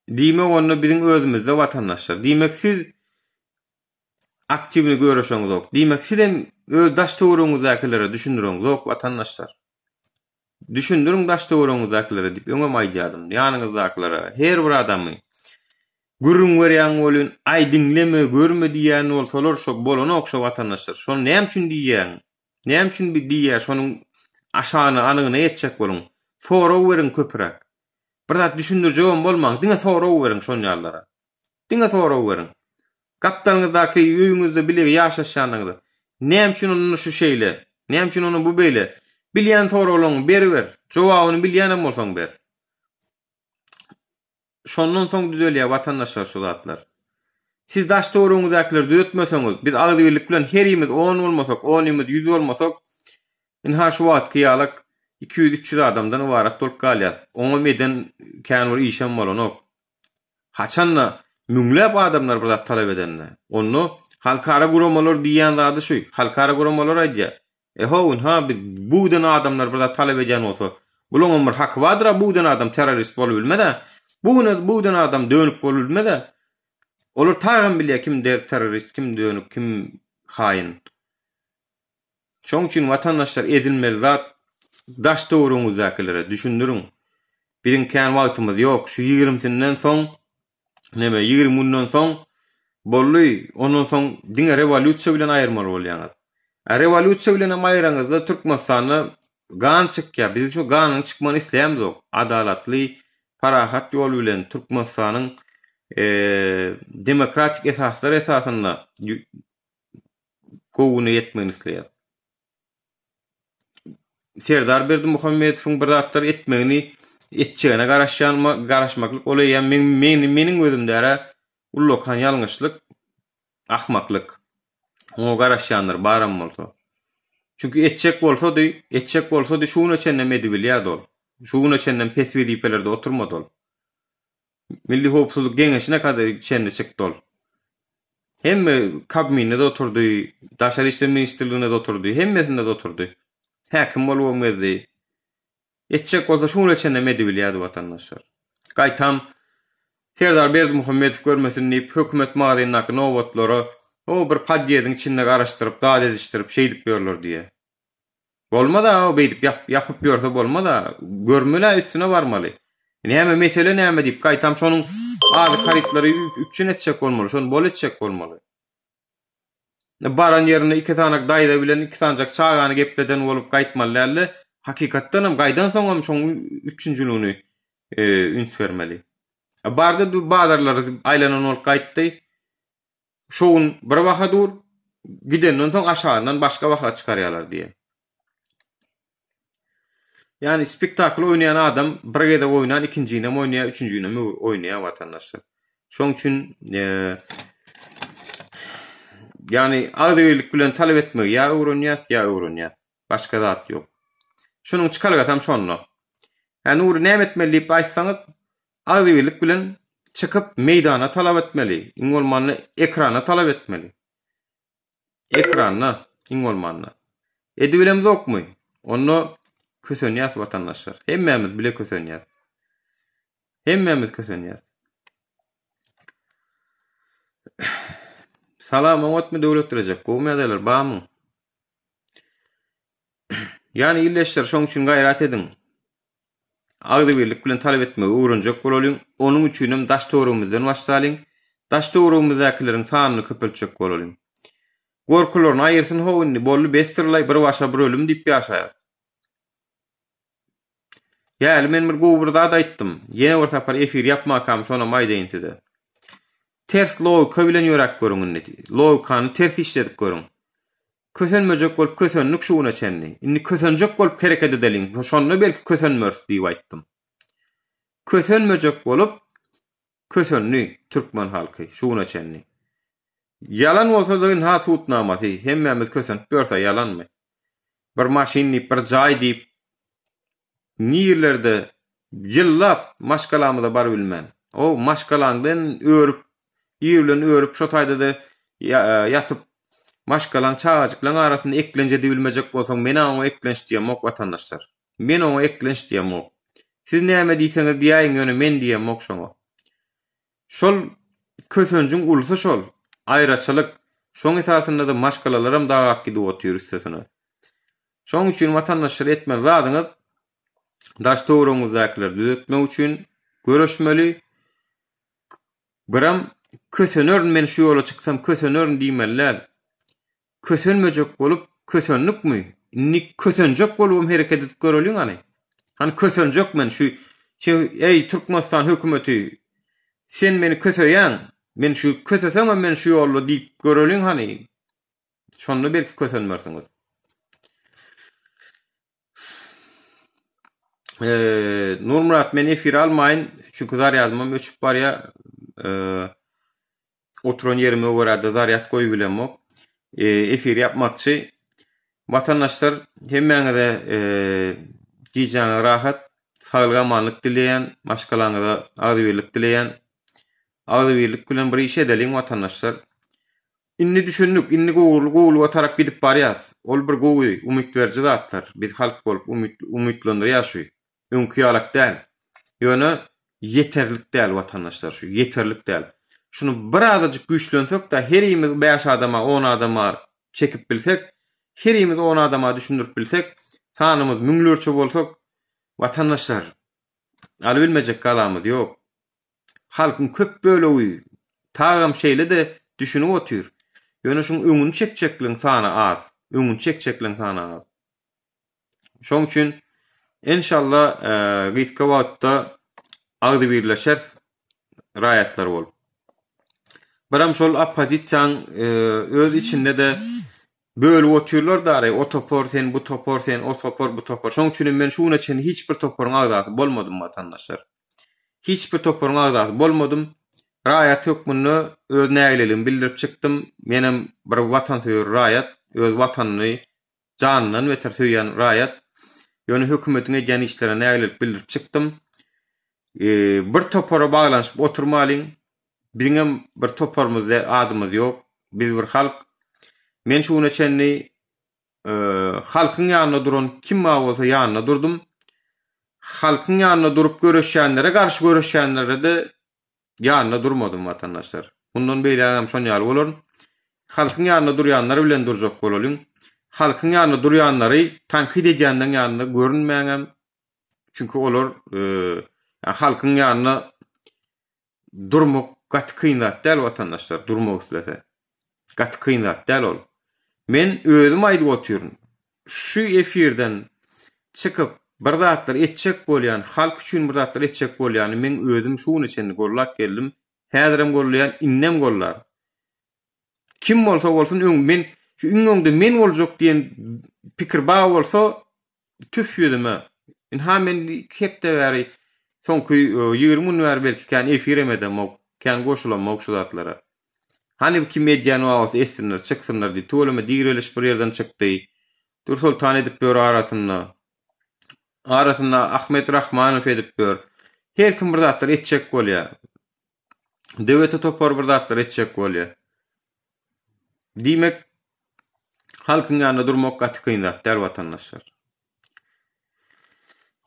Diýmek onu biziň özümizde vatandaşlar. Diýmek siz aktivni görüşüňiz ok. Diýmek sizem öz daş töwereňizdäkilere düşündüreňiz ok vatandaşlar. Düşündürüň daş töwereňizdäkilere diýip öňe aýdýadym. Ýanyňyzdakilere her bir adamy gürrüň berýän bolun, ay dinleme, görme diýän bolsalar şo bolany ok şo vatandaşlar. Şonu näme üçin diýýän? Näme üçin diýýär? Şonuň aşagyny anygyny etjek bolun. Fora werin köpürek. Bir zat düşündirjegem bolmaň. Diňe soraw beriň şol ýallara. Diňe soraw beriň. Gapdaňyzdaky öýüňizde bile ýaşaşýanyňyzy. Näme üçin onu şu şeýle? Näme üçin onu bu beýle? Bilýän sorawlaryň beriber. Jogabyny bilýänem bolsaň ber. Şondan soň düzelýär watandaşlar şu zatlar. Siz daş doğruňyzdakylar düzeltmeseňiz, biz agdy birlik bilen herimiz 10 bolmasak, 10 ýyl 100 bolmasak, inha şu wagt ýalyk 200-300 adamdan ibarat bolup galýar. Oňa meden kän bir işem bolanok. Haçanla müňlep adamlar bir zat talap edenler. Onu halkara guramalar diýen zady şu. Halkara guramalar aýdýar. Houn ha budan adamlar bir zat talap eden bolsa, bulan bir hak bardyr, budan adam terrorist bolup bilmede. Budan adam dönüp bolup bilmede. Olur tağın bilýär kim der terrorist, kim dönüp, kim haýyn. Şoň üçin watandaşlar edilmeli zat daş doğruňyzdakylary düşündürüň. Biziň kän wagtymyz ýok. Şu 20 senden soň, 20 günden soň bolly, ondan soň diňe rewolýusiýa bilen aýyrmaly bolýaňyz. Rewolýusiýa bilen aýyraňyzda Türkmenistany gan çykýar. Biz şu ganyň çykmagyny isleýämizok. Adalatly, parahat ýol bilen Türkmenistanyň demokratik esaslar esasında gowuny yetmegini isleýär. Serdar Berdimuhammedowyň bir zatlar etmegini etçegine garaşmaklyk olaýan meniň özümde ullokan ýalňyşlyk, ahmaklyk. O garaşýanlar baram bolsa. Çünki etçek bolsa şunu çennem edip bilýär ol. Şunu çennem peswedipelerde oturmady ol. Milli Howpsuzlyk Geňeşine kadar çende çykdy ol. Hem kabinede de oturdy, Daşary işler ministrliginde de oturdy, hemmesinde de oturdy. Häkim bolup ömredi. Etçek bolsa şunu çennem edip bilýär watandaşlar. Gaýtam Serdar Berdimuhammedow görmesin diýip hökümet maýynaky nowatlary o bir padýeziň içinde garaşdyryp, dad edişdirip şeýdip berler diýe. Bolmada o beýdip ýapyp ýörse bolmada görmeli üstüne barmaly. Näme mesele näme diýip gaýtam şonuň azy harytlary üçin etjek bolmaly, şonu bol etjek bolmaly. Baran ýerine iki sanak daýda bilen iki sancak çağany gepleden bolup gaýtmaly. Hakykatdan hem gaýdan soňam şoň üçüncülüğünü üns bermeli. Barda bazarlar aýlanan bolup gaýtdy. Şoň bir wagt dur gidenden soň aşaýyndan başga wagt çykarýarlar diýe. Yani spektakl oynayan adam bir gede oynan, ikinciğine mi oynaya, üçüncüğine mi oynaya vatandaşlar. Şoň üçin yani agdylyk bilen talep etmek ya öwrenýäs. Başga zat ýok. Şonuň çykalgasam şonu. Yani ury näme etmeli diýip aýtsaňyz, agdylyk bilen çıkıp meydana talep etmeli. Iňolmanly ekrana talep etmeli. Ekranna, iňolmanly. Edibilem zokmy? Onu kösenýäs watandaşlar. Hemmemiz bile kösenýäs. Salamat mı döwlet direjek? Bu medeler bamy? Yani illeşler şoň üçin gaýrat edin. Agdy birlik bilen talep etmegi öwrenjek bolalyň. Onuň üçin hem daş doğrumyzdan başlalyň. Daş doğrumyzdakyleriň sanyny köpeltjek bolalyň. Gorkularyny aýyrsyn howunny bolly bestirlay bir başa bir ölüm diýip ýaşaýar. Ya men bir gowurda da aýtdym. Ýene bir sapar efir ýapmakam şona maýdaýynsy da. Ters logika bilen ýörek görüňün neti. Logikany ters işledip görüň. Kösenmejek bolup kösennük şuuna çenni. Indi kösenjek bolup hereket edeliň. Şonda belki kösenmers diýip aýtdym. Kösenmejek bolup kösenni türkmen halky şuuna çenni. Yalan bolsa da ha suutnamasy hemmemiz kösenip görse yalanmy? Bir maşinni bir jaý diýip nirlerde ýyllap maşgalamyda bar bilmän. O maşgalandan örüp, ýerlen örüp şo taýda da ýatyp maşgalan çağajyklaryň arasynda eklenje diýilmejek bolsaň mena oňa eklenç diýemok watandaşlar. Men oňa eklenç diýemok. Siz näme diýseňiz diýäň ýöne men diýemok şoňa. Şol kösenjiň ulusy şol. Aýraçylyk şoň esasynda da maşgalalaram dagak gidip otyr üstesine. Şoň üçin watandaşlar etmeli zadyňyz daş doğruňyzdakylar düzeltmek üçin görüşmeli. Biram kösenörn men şu ýola çyksam kösenörn diýmeler. Kösenmejek bolup kösenlikmi? Ni kösenjek bolup hereket edip göreliň hani. Hani kösenjek men şu Ey Türkmenistan hökümeti, sen meni köseýän, men şu kösesem men şu ýolda diýip göreliň hani. Şonda belki kösenmersiňiz. Nurmurat men efir almaýyn, çünkü zaryadymam öçüp barýa. Oturan yerime göräde zaryat goýup bilemok. Efir yapmakçy. Vatandaşlar hemmeňize giýjäňiz rahat, saglyk dileýän, başgalaryňa da agdybirlik dileýän. Agdybirlik bilen bir iş edeliň vatandaşlar. Inni düşündük, inni goýuly tarak gidip barýas. Ol bir goýy, umyt berji zatlar. Biz halk bolup umytlandyr ýaşy. Öňküýalak däl. Ýöne yeterlik däl vatandaşlar, şu yeterlik däl. Şunu bir azajyk güýçlensek da herimiz 5 adama, 10 adama çekip bilsek, herimiz 10 adama düşündürip bilsek, sanymyz müňlerçe bolsak, vatandaşlar aly bilmejek galamyz ýok. Halkyň köp böleği tagam şeýle de düşünüp otyr. Ýöne şuň öňüni çekçekliň sany az. Öňüni çekçekliň sany az. Şoň üçin inşallah gitke wagtda agdy birleşer raýatlar bolup. Biram şol opozisiýaň öz içinde de bölüp otyrlar da o topor sen, bu topor sen, o topor, bu topor. Şoň üçin men şuna çen hiç bir toporuň agdasy bolmadym vatandaşlar. Hiç bir toporuň agdasy bolmadym. Raýat hökmüni öz näýleligimi bildirip çykdym. Menem bir watansewer raýat, öz watanyny janynyň beter söýýän raýat. Ýöne hökümetiň edýän işlerine näýlelik bildirip çykdym. Bir topora baglanyşyp oturmalyň. Bizim bir topormyzda adymyz ýok. Biz bir halk. Men şuna çenni halkyň ýanyna duran kim bolsa ýanyna durdum. Halkyň ýanyna durup göreşýänlere garşy göreşýänlere de ýanyna durmadym vatandaşlar. Bundan beýle hem şonýal bolar. Halkyň ýanyna durýanlar bilen durjak bolalyň. Halkyň ýanyna durýanlary tankid edýänden ýanyna görünmäňem. Çünkü olar halkyň ýanyna durmak gaty kynat däl vatandaşlar, durmak islese. Gaty kynat däl ol. Men özüm aýdyp otyryn. Şu efirden çykyp bir zatlar etjek bolýan, halk üçin bir zatlar etjek bolýany men özüm şuny içinde gollap geldim. Häzirim gollaýan innem gollar. Kim bolsa bolsun men şu üňüňde men boljak diýen pikir ba bolsa tüf ýüdüme. Men hep de bäri soňky 20 gün bäri belki kan efiremedem ok, kan goşulamok şu zatlara. Hani ki medyanı awasy essinler, çyksynlar diýip tolama diýreliş bir ýerden çykdy. Dursol tan edip bör arasynda Ahmet Rahmanow edip bör. Her kim bir zatlar etjek bolýar. Dewlete topar bir zatlar etjek bolýar. Diýmek halkyň ýanyna durmak gaty kynat däl vatandaşlar.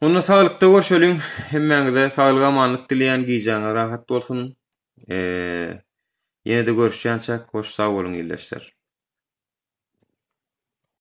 Onda sağlykda görşeliň, hemmeňize sağlyk amanlyk dileýän giýjäňiz rahat bolsun. Ýene-de görüşýänçä hoş sag bolun ýyldaşlar.